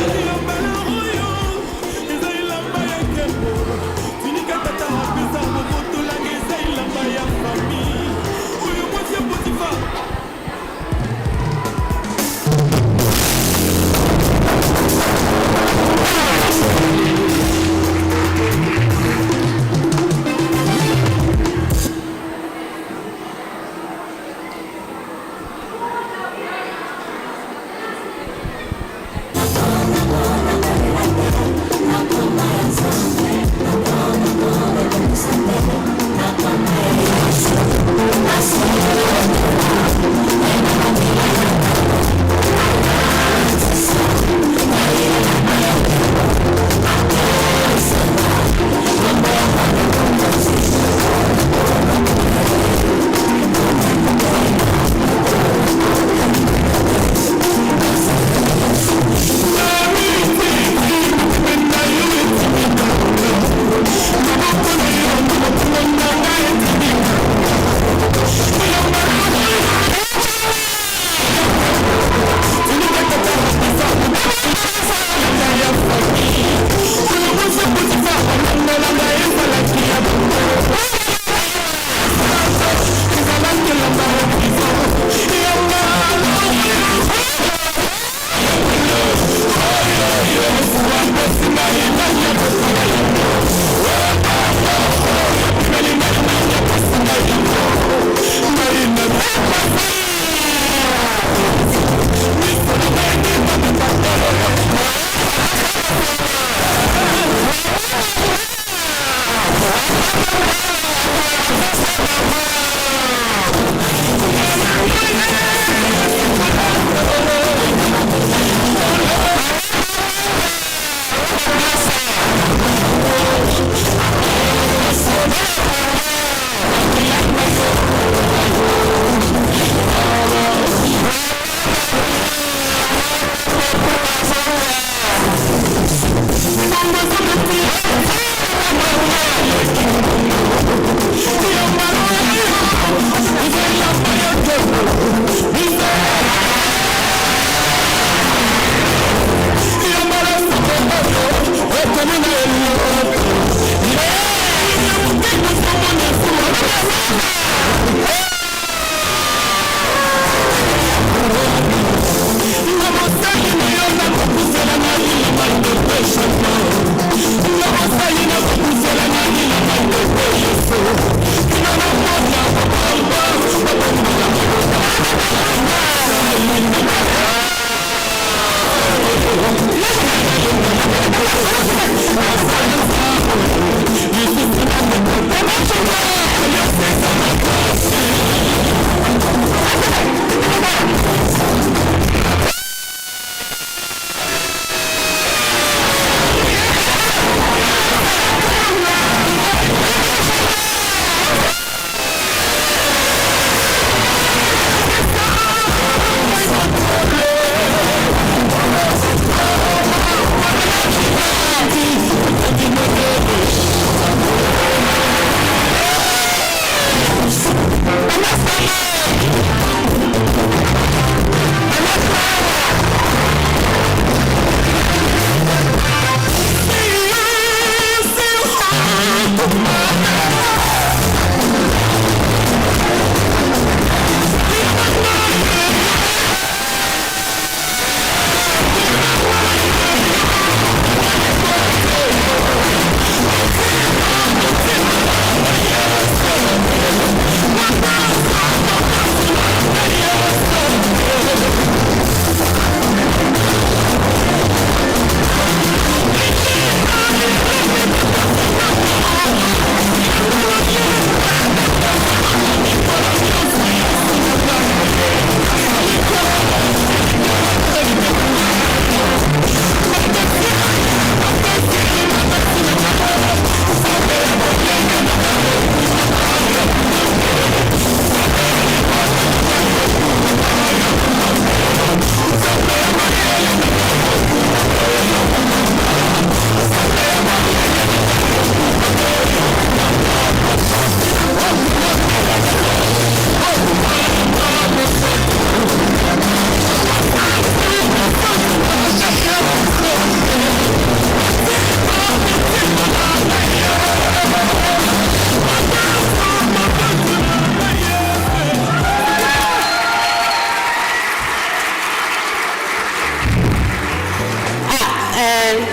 And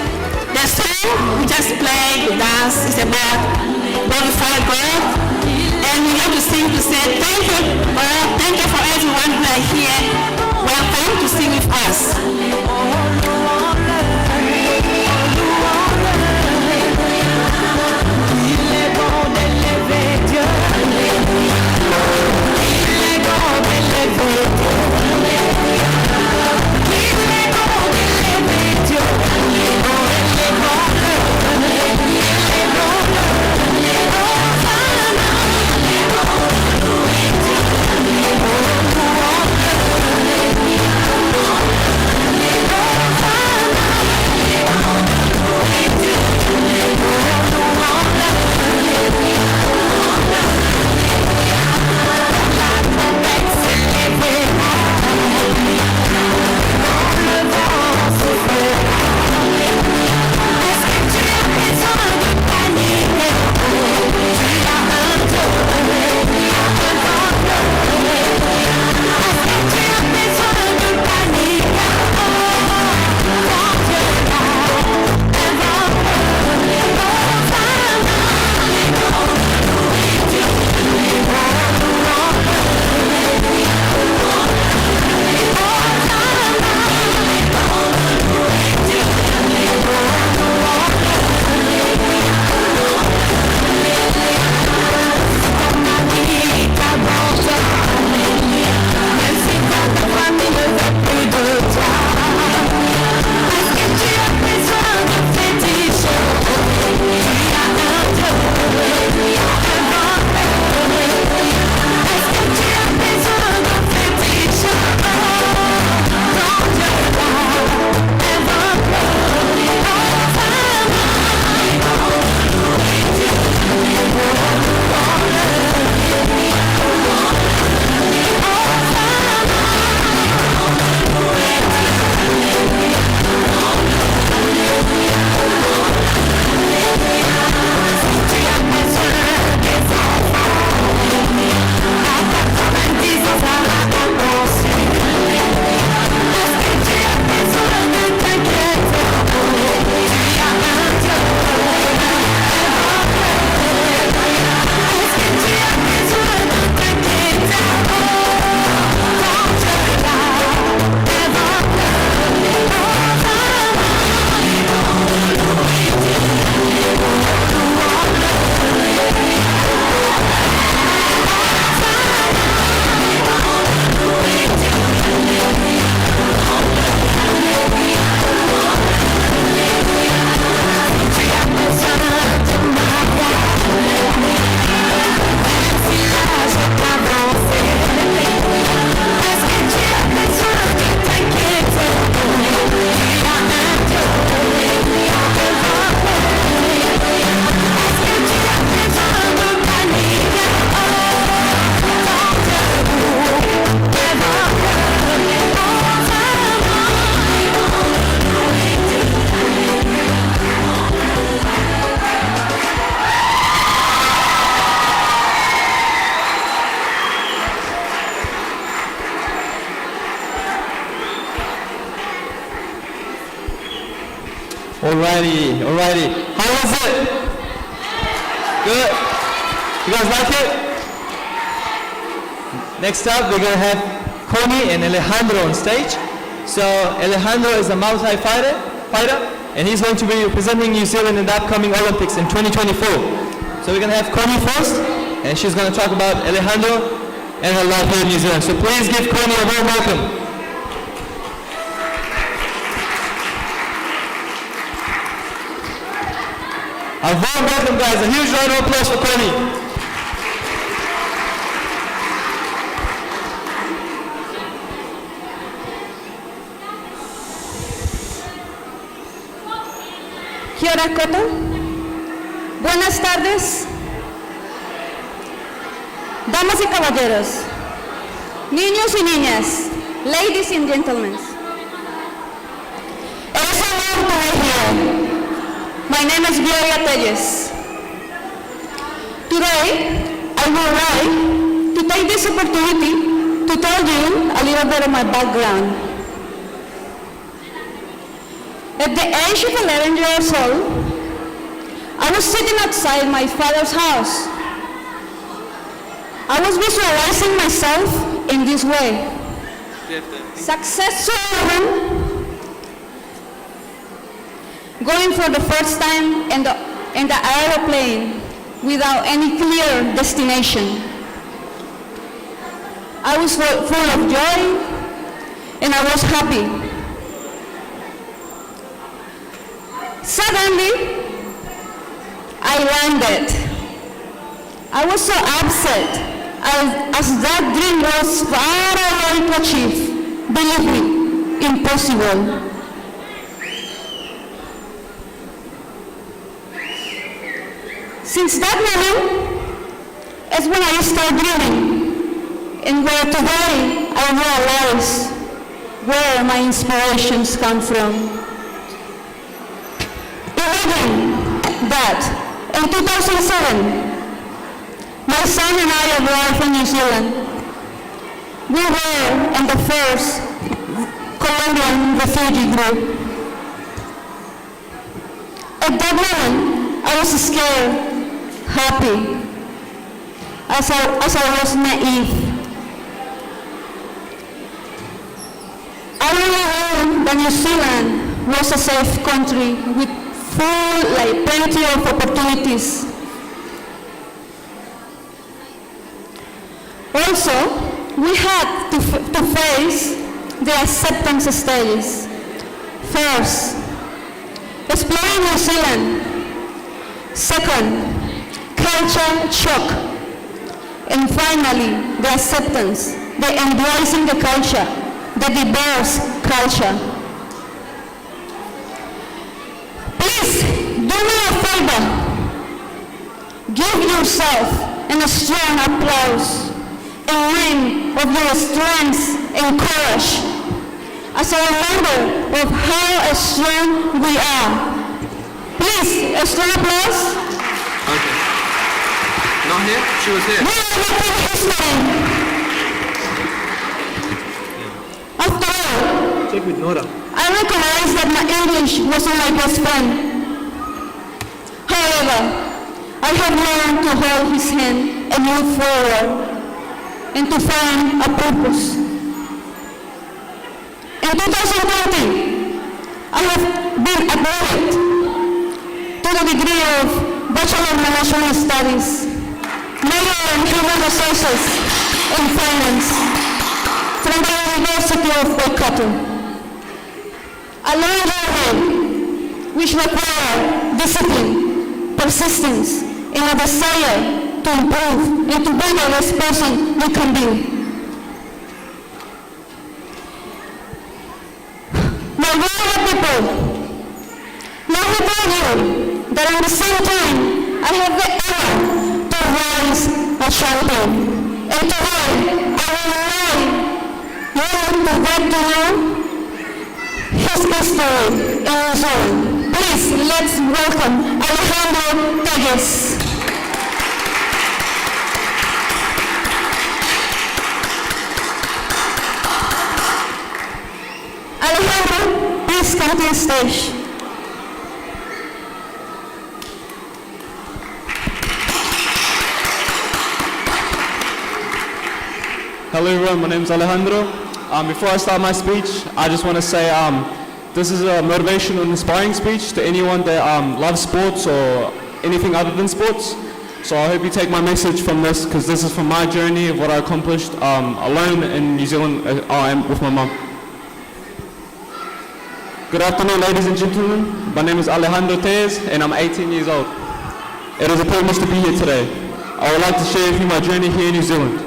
the song we just played, we dance, is about glorify God. And we have to sing to say thank you, God, thank you for everyone who are here. Welcome to sing with us. Alrighty. How was it? Good? You guys like it? Next up, we're going to have Connie and Alejandro on stage. So Alejandro is a Muay Thai fighter, and he's going to be representing New Zealand in the upcoming Olympics in 2024. So we're going to have Connie first, and she's going to talk about Alejandro and her life here in New Zealand. So please give Connie a warm welcome. A warm welcome, guys. A huge round of applause for Connie. Kia ora koutou. Buenas tardes. Damas y caballeros, niños y niñas, ladies and gentlemen. It is an honor to be here. My name is Gloria Telles. Today, I would like to take this opportunity to tell you a little bit of my background. At the age of 11 years old, I was sitting outside my father's house. I was visualizing myself in this way. Successful woman, going for the first time in the aeroplane without any clear destination. I was full of joy and I was happy. Suddenly, I landed. I was so upset as that dream was far away to achieve. Believe me, impossible. Since that moment is when I started dreaming, and where today I realize where my inspirations come from. Imagine that in 2007, my son and I arrived in New Zealand. We were in the first Colombian refugee group. At that moment, I was scared, happy, as I was naive. I really knew that New Zealand was a safe country with plenty of opportunities. Also, we had to face the acceptance stages. First, exploring New Zealand. Second, culture shock. And finally, the acceptance, the embracing the culture, the diverse culture. Please, do me a favor. Give yourself a strong applause in name of your strength and courage as a reminder of how strong we are. Please, a strong applause. Okay. Not here? She was here. We are making history. After all, Check with Nora. I recognize that my English wasn't my best friend. However, I have learned to hold his hand and move forward and to find a purpose. In 2020, I have been admitted to the degree of Bachelor of Management Studies, Major in Human Resources and Finance from the University of Waikato. A long journey which requires discipline, persistence, and a desire to improve and to be the best person we can be. My beloved people, let me tell you that at the same time I have the honor to rise a champion. And today I would like to get to know his history in New Zealand. Please, let's welcome Alejandro Teges. Alejandro, please come to the stage. Hello everyone, my name is Alejandro. Before I start my speech, I just want to say this is a motivational and inspiring speech to anyone that loves sports or anything other than sports. So I hope you take my message from this, because this is from my journey of what I accomplished alone in New Zealand with my mum. Good afternoon, ladies and gentlemen. My name is Alejandro Tejes, and I'm 18 years old. It is a privilege to be here today. I would like to share with you my journey here in New Zealand.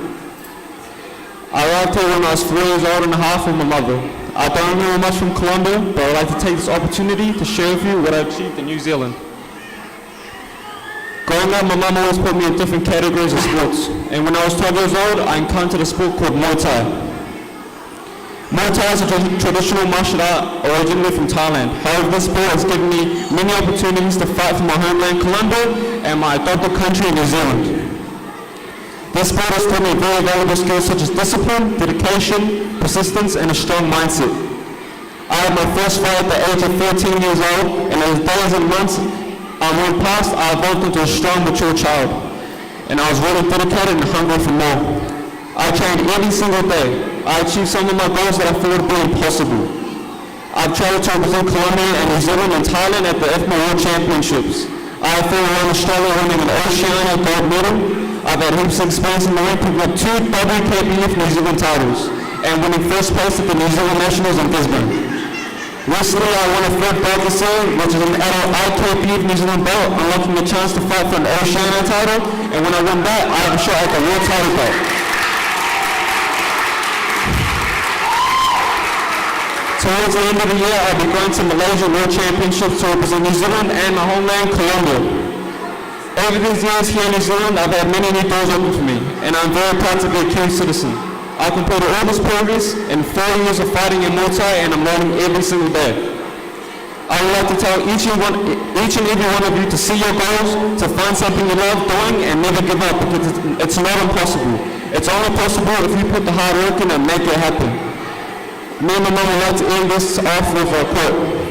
I arrived here when I was 4 years old and a half with my mother. I don't know much from Colombia, but I would like to take this opportunity to share with you what I achieved in New Zealand. Growing up, my mum always put me in different categories of sports, and when I was 12 years old, I encountered a sport called Muay Thai. Muay Thai is a traditional martial art originally from Thailand. However, this sport has given me many opportunities to fight for my homeland, Colombia, and my adopted country, New Zealand. This sport has taught me very valuable skills such as discipline, dedication, persistence, and a strong mindset. I had my first fight at the age of 14 years old, and as days and months went past, I evolved into a strong, mature child. And I was really dedicated and hungry for more. I trained every single day. I achieved some of my goals that I thought would be impossible. I've traveled to Brazil, Colombia, and New Zealand and Thailand at the IFMA World Championships. I have fought around Australia winning an Oceania gold medal. I've had heaps of experience in the ring, picking up 2 WKBF New Zealand titles, and winning first place at the New Zealand Nationals in Brisbane. Recently, I won a third belt this year, which is an adult IKBF New Zealand belt, unlocking the chance to fight for an Oceania title, and when I win that, I have a shot at the world title belt. Towards the end of the year, I'll be going to Malaysia World Championships to represent New Zealand and my homeland, Colombia. Over these years here in New Zealand, I've had many new doors open for me, and I'm very proud to be a Kiwi citizen. I've completed all this progress in 4 years of fighting in Muay Thai, and I'm learning every single day. I would like to tell each and every one of you to see your goals, to find something you love doing, and never give up, because it's not impossible. It's only possible if you put the hard work in and make it happen. Me and my mom would like to end this off with a quote.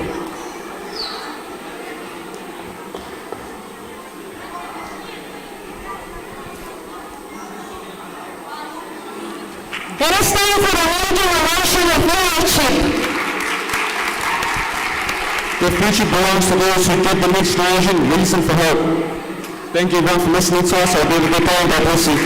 It is time for the new generation of leadership. The future belongs to those who give the next generation reason for hope. Thank you everyone for listening to us. I'll be able to get going. God bless you.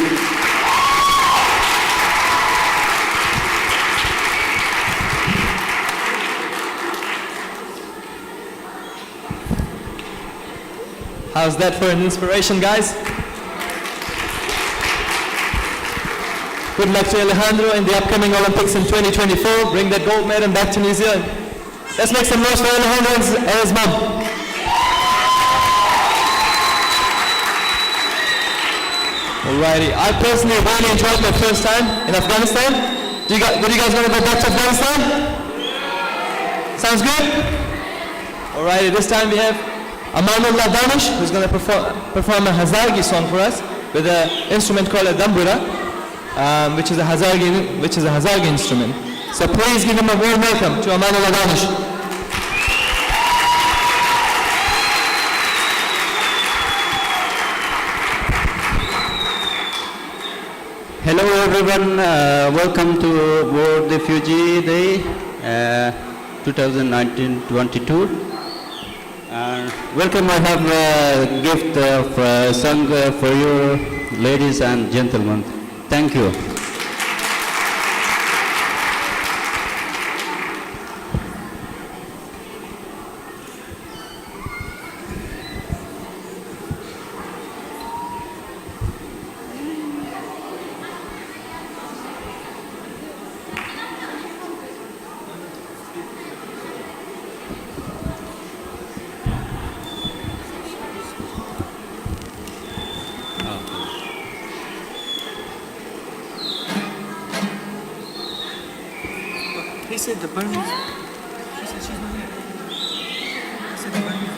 How's that for an inspiration, guys? Good luck to Alejandro in the upcoming Olympics in 2024. Bring that gold medal back to New Zealand. Let's make some noise for Alejandro and his mom. Alrighty, I personally really enjoyed my first time in Afghanistan. Would you guys want to go back to Afghanistan? Sounds good? Alrighty, this time we have Amanullah Danish, who's going to perform a Hazargi song for us with an instrument called a dambura, which is a Hazargi instrument. So please give him a warm welcome to Amanullah Danish. Hello everyone, welcome to World Refugee Day 2019-22. Welcome, I have a gift of a song for you, ladies and gentlemen. Thank you. He said the burn is... She said she's not here. He said the burn is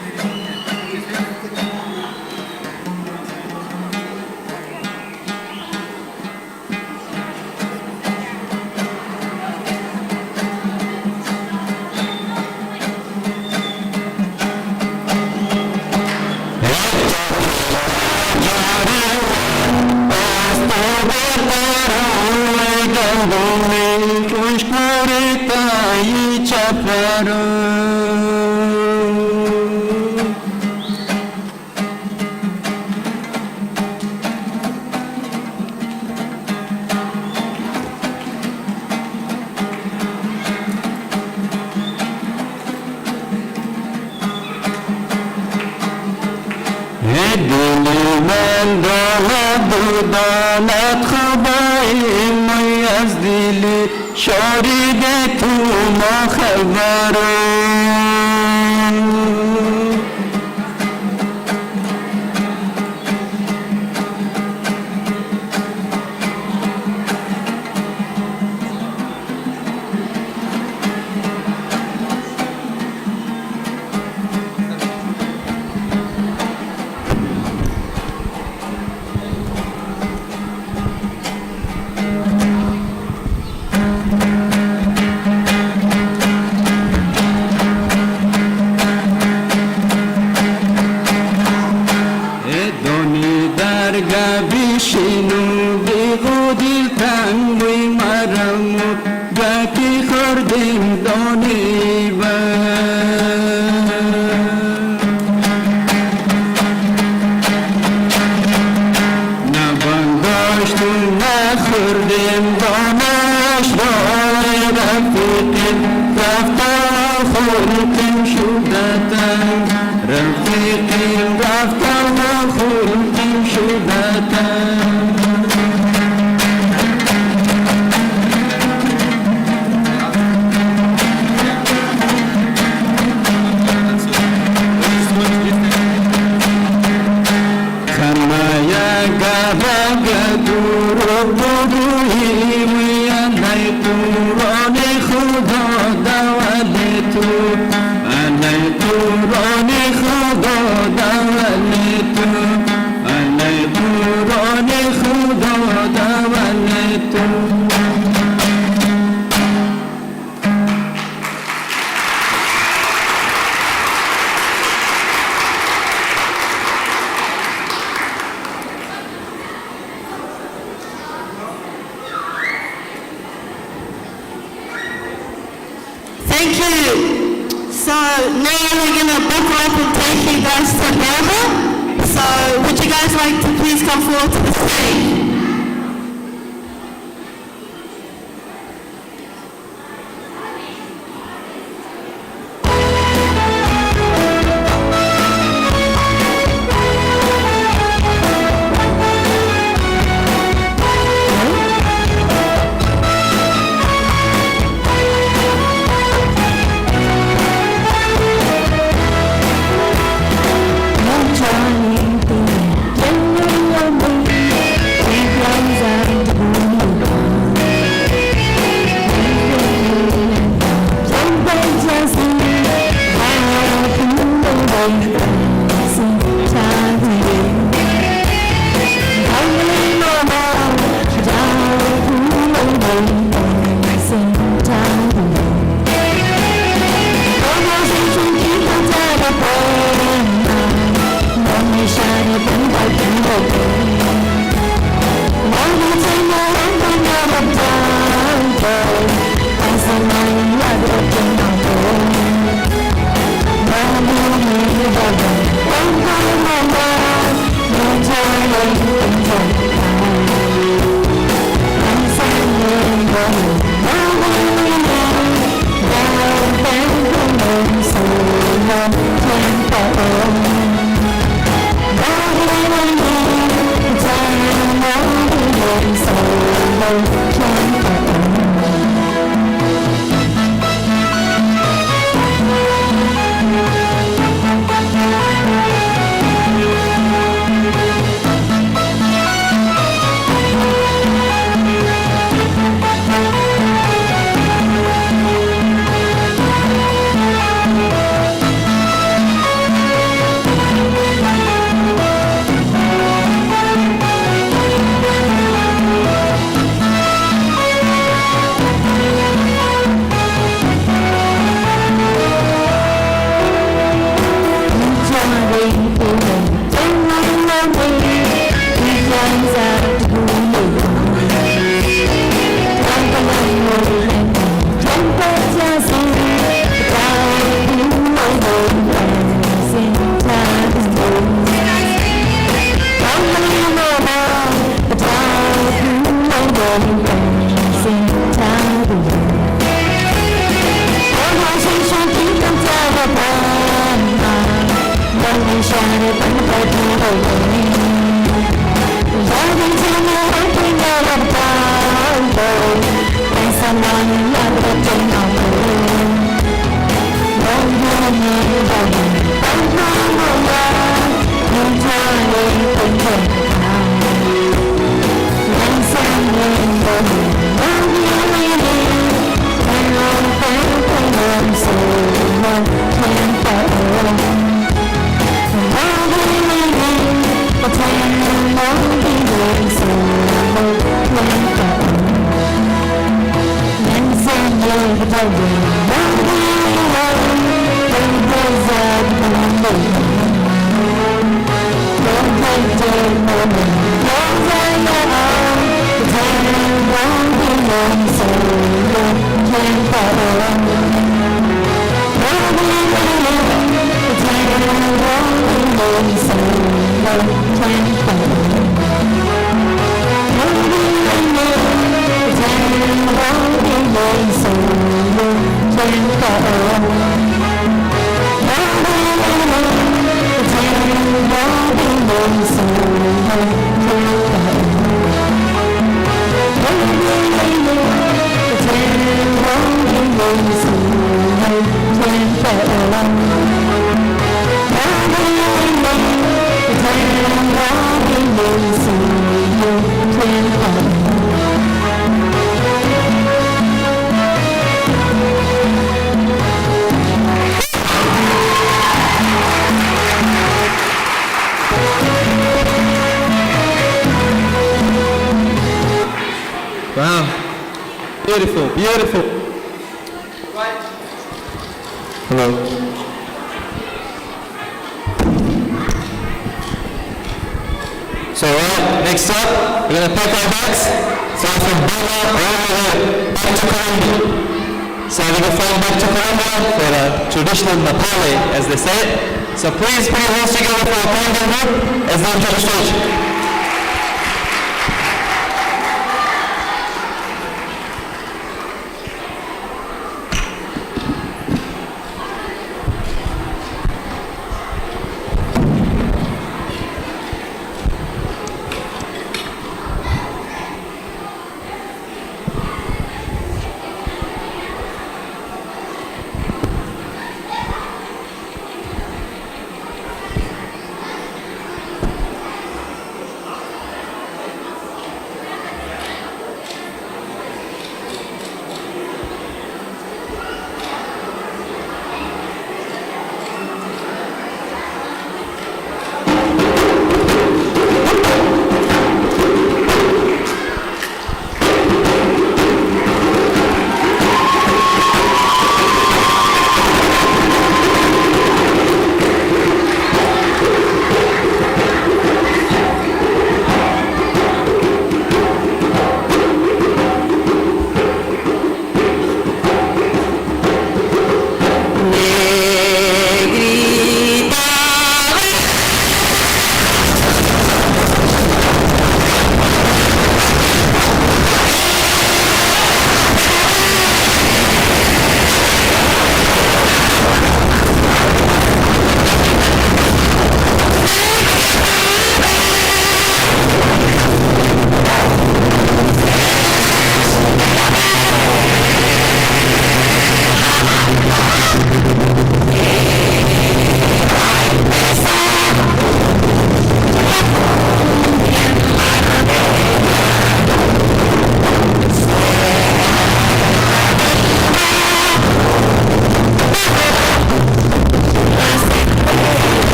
دولت خبای می از دل شارید تو ما خبرم خلق شدة رفيقي رفت وخلق شدة Thank you. So now we're going to buckle up and take you guys to Melbourne. So would you guys like to please come forward to the stage? Hãy subscribe cho kênh Ghiền Mì Gõ để không bỏ lỡ Wow. Beautiful, beautiful. Hello. So next up, we're gonna pack our bags. So from Burma all the way back to Colombia. So we're gonna fly back to Colombia for a traditional Nepali, as they say it. So please put your hands together for a Colombian group as they enter the stage.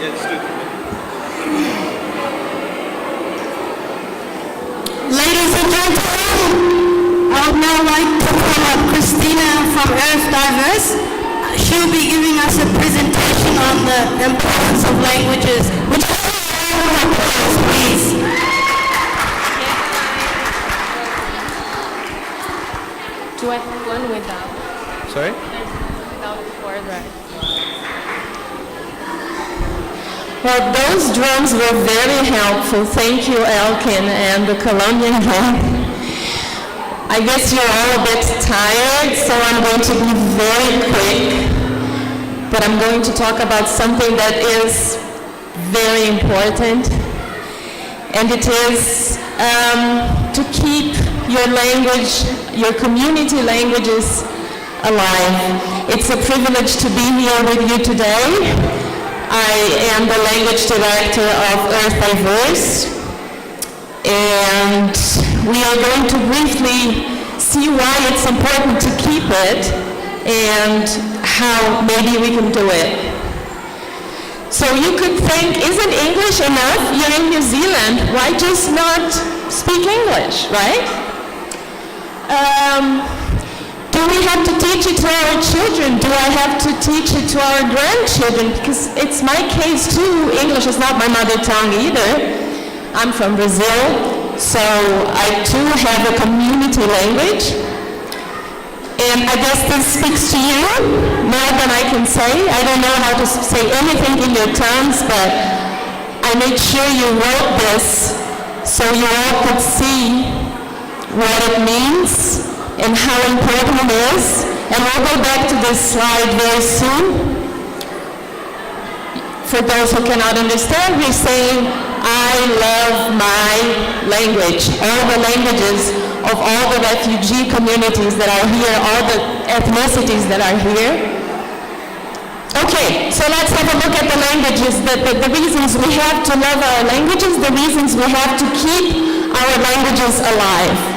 Ladies and gentlemen, I would now like to call up Christina from Earth Diverse. She'll be giving us a presentation on the importance of languages. Would you please? Do I have one without? Sorry? Without the word, right? Well, those drums were very helpful. Thank you, Elkin, and the Colombian drum. I guess you're all a bit tired, so I'm going to be very quick. But I'm going to talk about something that is very important, and it is to keep your language, your community languages alive. It's a privilege to be here with you today. I am the language director of Earth Diverse, and we are going to briefly see why it's important to keep it and how maybe we can do it. So you could think, isn't English enough? You're in New Zealand, why just not speak English, right? Do we have to teach it to our children? Do I have to teach it to our grandchildren? Because it's my case too. English is not my mother tongue either. I'm from Brazil, so I too have a community language. And I guess this speaks to you more than I can say. I don't know how to say anything in your tongues, but I made sure you wrote this so you all could see what it means and how important it is. And we'll go back to this slide very soon. For those who cannot understand, we're saying, I love my language, all the languages of all the refugee communities that are here, all the ethnicities that are here. Okay, so let's have a look at the languages, the reasons we have to love our languages, the reasons we have to keep our languages alive.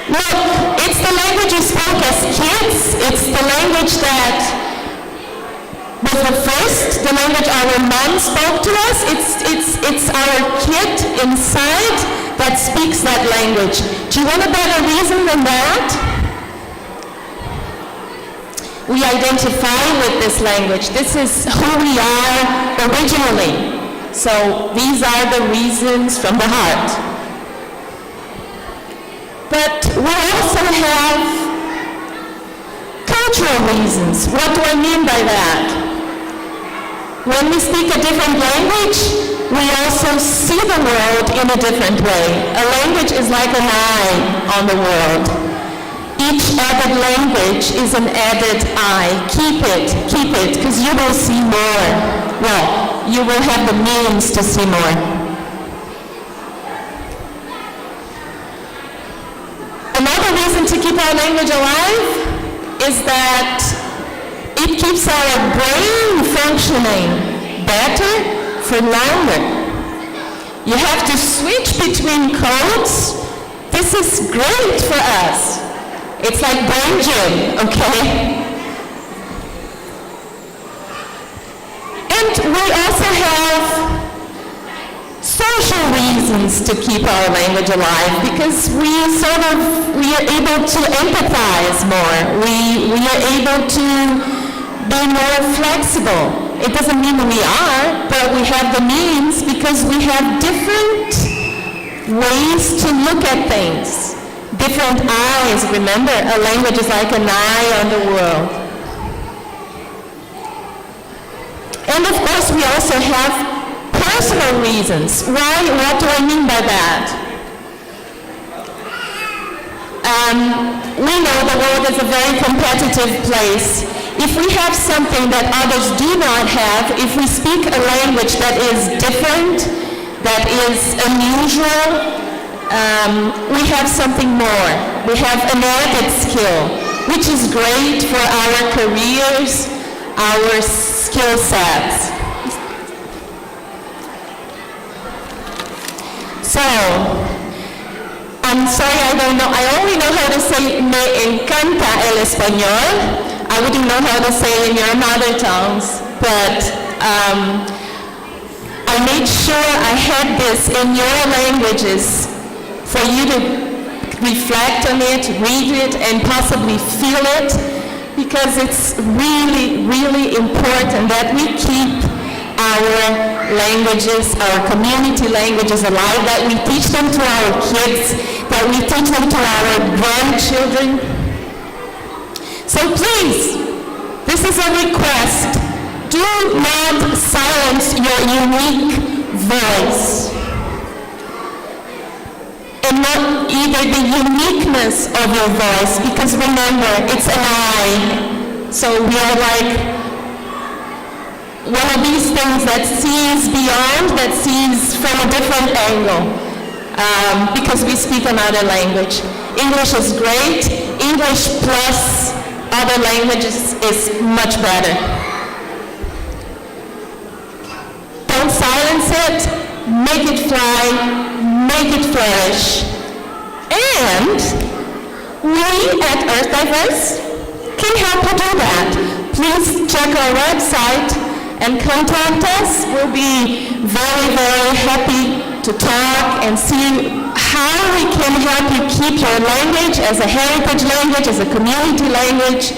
Look, it's the language we spoke as kids. It's the language that was the first, the language our mom spoke to us. It's our kid inside that speaks that language. Do you want a better reason than that? We identify with this language. This is who we are originally. So these are the reasons from the heart. But we also have cultural reasons. What do I mean by that? When we speak a different language, we also see the world in a different way. A language is like an eye on the world. Each added language is an added eye. Keep it, because you will see more. Well, you will have the means to see more. Another reason to keep our language alive is that it keeps our brain functioning better for longer. You have to switch between codes. This is great for us. It's like brain gym, okay? And we also have social reasons to keep our language alive, because we are able to empathize more. We are able to be more flexible. It doesn't mean we are, but we have the means because we have different ways to look at things. Different eyes. Remember, a language is like an eye on the world. And of course, we also have personal reasons. Why? What do I mean by that? We know the world is a very competitive place. If we have something that others do not have, if we speak a language that is different, that is unusual, we have something more. We have an added skill, which is great for our careers, our skill sets. So, I'm sorry, I don't know. I only know how to say me encanta el español. I wouldn't know how to say it in your mother tongues, but I made sure I had this in your languages for you to reflect on it, read it, and possibly feel it, because it's really, really important that we keep our languages, our community languages alive, that we teach them to our kids, that we teach them to our grandchildren. So please, this is a request. Do not silence your unique voice, and not either the uniqueness of your voice, because remember, it's an I. So we are like one of these things that sees beyond, that sees from a different angle, because we speak another language. English is great. English plus other languages is much better. Don't silence it, make it fly, make it flourish. And we at Earth Diverse can help you do that. Please check our website and contact us. We'll be very, very happy to talk and see how we can help you keep your language as a heritage language, as a community language.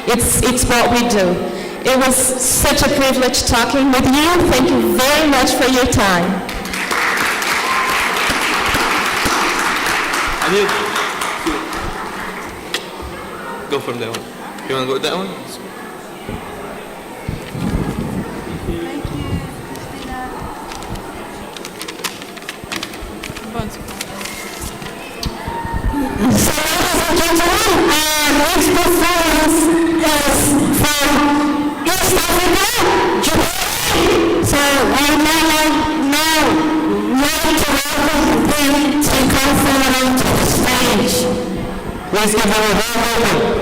It's what we do. It was such a privilege talking with you. Thank you very much for your time. Go from that one. You want to go with that one? Next performance is from East Africa, Japan. So I now want to welcome them to come forward to the stage. Please give them a warm welcome.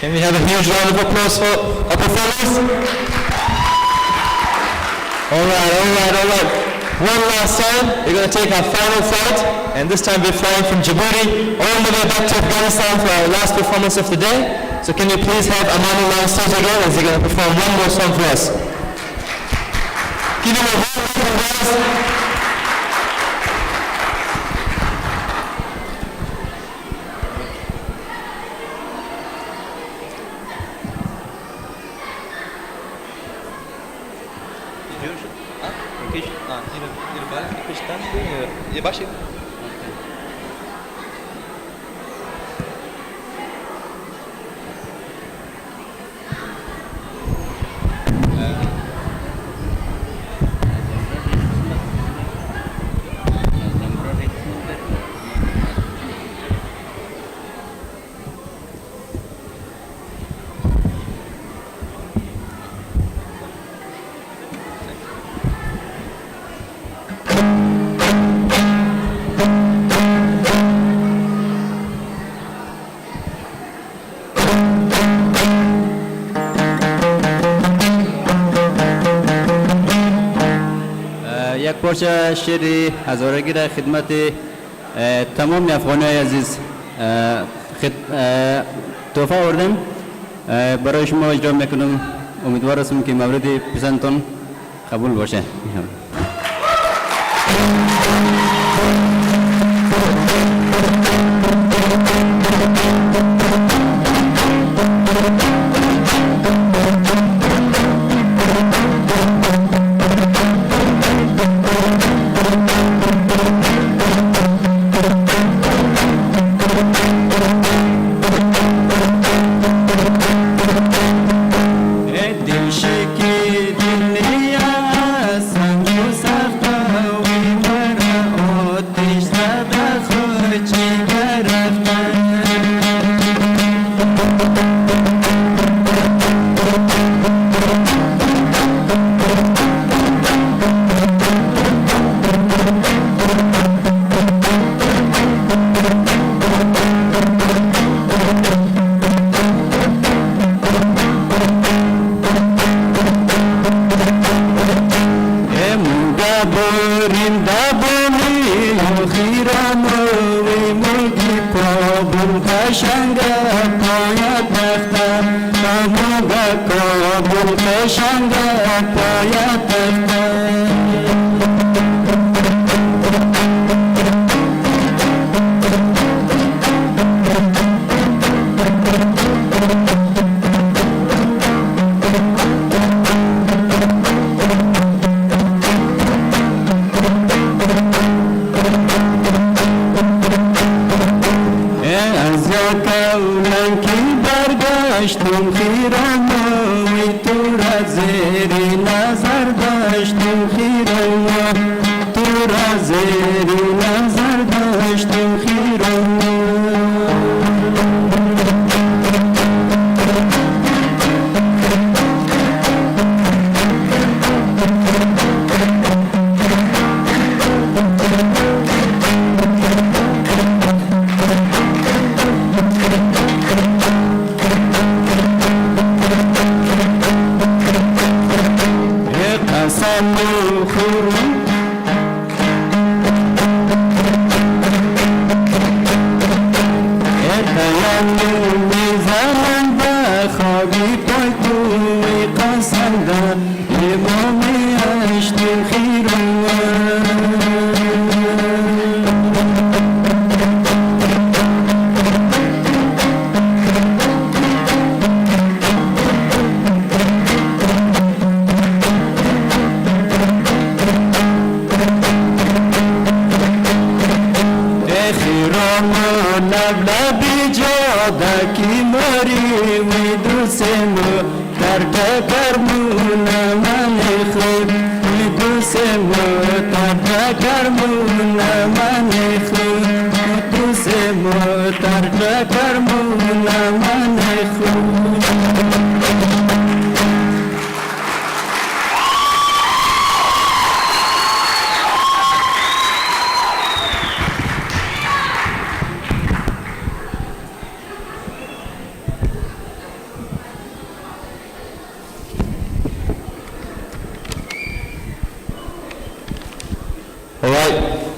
Can we have a huge round of applause for our performers? All right. One last time, we're going to take our final flight, and this time we're flying from Djibouti all the way back to Afghanistan for our last performance of the day. So can you please have Amani on stage again as they're going to perform one more song for us. Give them a round of applause. یک پارچه شعر هزارگی را خدمت تمام افغانای عزیز تحفه آوردم برای شما اجرا میکنم. امیدوار هستم که مورد پسندتان قبول باشه.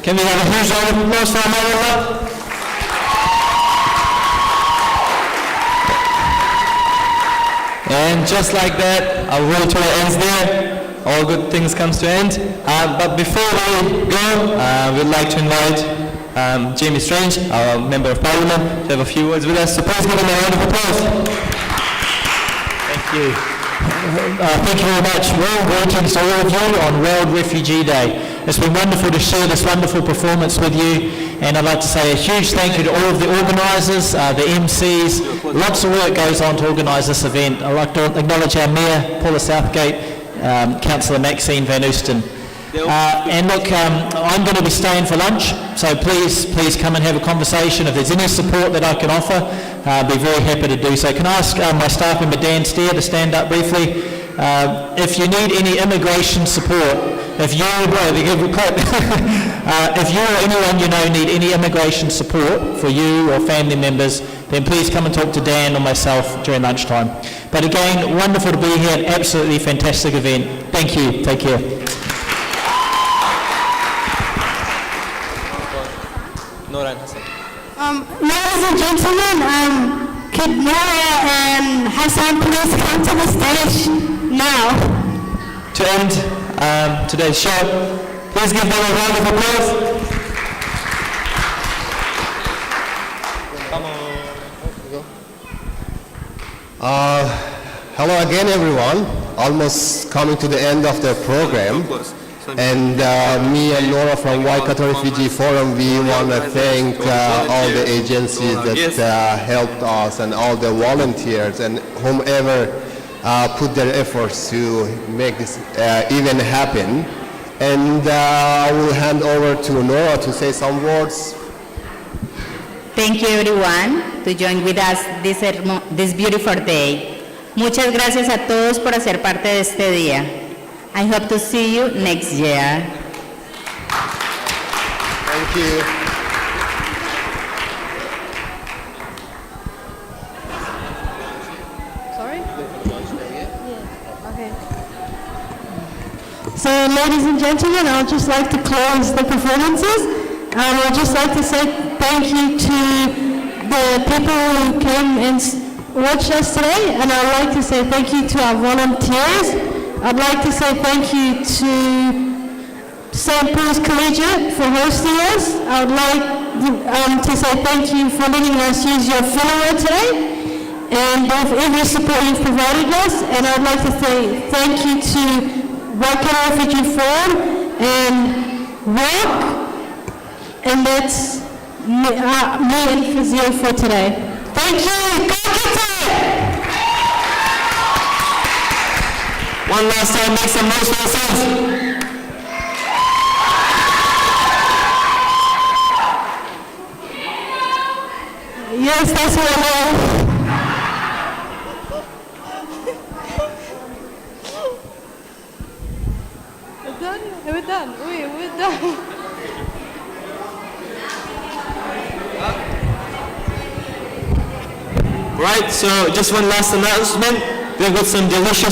Can we have a huge round of applause for our mother? And just like that, our world tour ends there. All good things comes to end. But before we go, we'd like to invite Jamie Strange, our Member of Parliament, to have a few words with us. So please give him a round of applause. Thank you. Thank you very much. Well, greetings to all of you on World Refugee Day. It's been wonderful to share this wonderful performance with you, and I'd like to say a huge thank you to all of the organisers, the MCs. Lots of work goes on to organise this event. I'd like to acknowledge our Mayor, Paula Southgate, Councillor Maxine Van Oosten. And look, I'm going to be staying for lunch, so please come and have a conversation. If there's any support that I can offer, I'll be very happy to do so. Can I ask my staff member Dan Steer to stand up briefly? If you need any immigration support, if you or anyone you know need any immigration support for you or family members, then please come and talk to Dan or myself during lunchtime. But again, wonderful to be here, an absolutely fantastic event. Thank you, take care. Ladies and gentlemen, could Nora and Hassan please come to the stage now? To end today's show, please give them a round of applause. Hello again, everyone. Almost coming to the end of the program. And me and Nora from Waikato Refugee Forum, we want to thank all the agencies that helped us and all the volunteers and whomever put their efforts to make this event happen. And I will hand over to Nora to say some words. Thank you everyone to join with us this beautiful day. Muchas gracias a todos por hacer parte de este día. I hope to see you next year. Thank you. Sorry? Okay. So, ladies and gentlemen, I would just like to close the performances. I would just like to say thank you to the people who came and watched us today, and I would like to say thank you to our volunteers. I'd like to say thank you to St. Paul's Collegiate for hosting us. I would like to say thank you for letting us use your filmware today and of every support you've provided us. And I'd like to say thank you to Waikato Refugee Forum and WORK, and that's me and Physio for today. Thank you. One last time, make some noise for yourselves. Yes, that's what I know. We're done? We're done. We're done. Right, so just one last announcement. We've got some delicious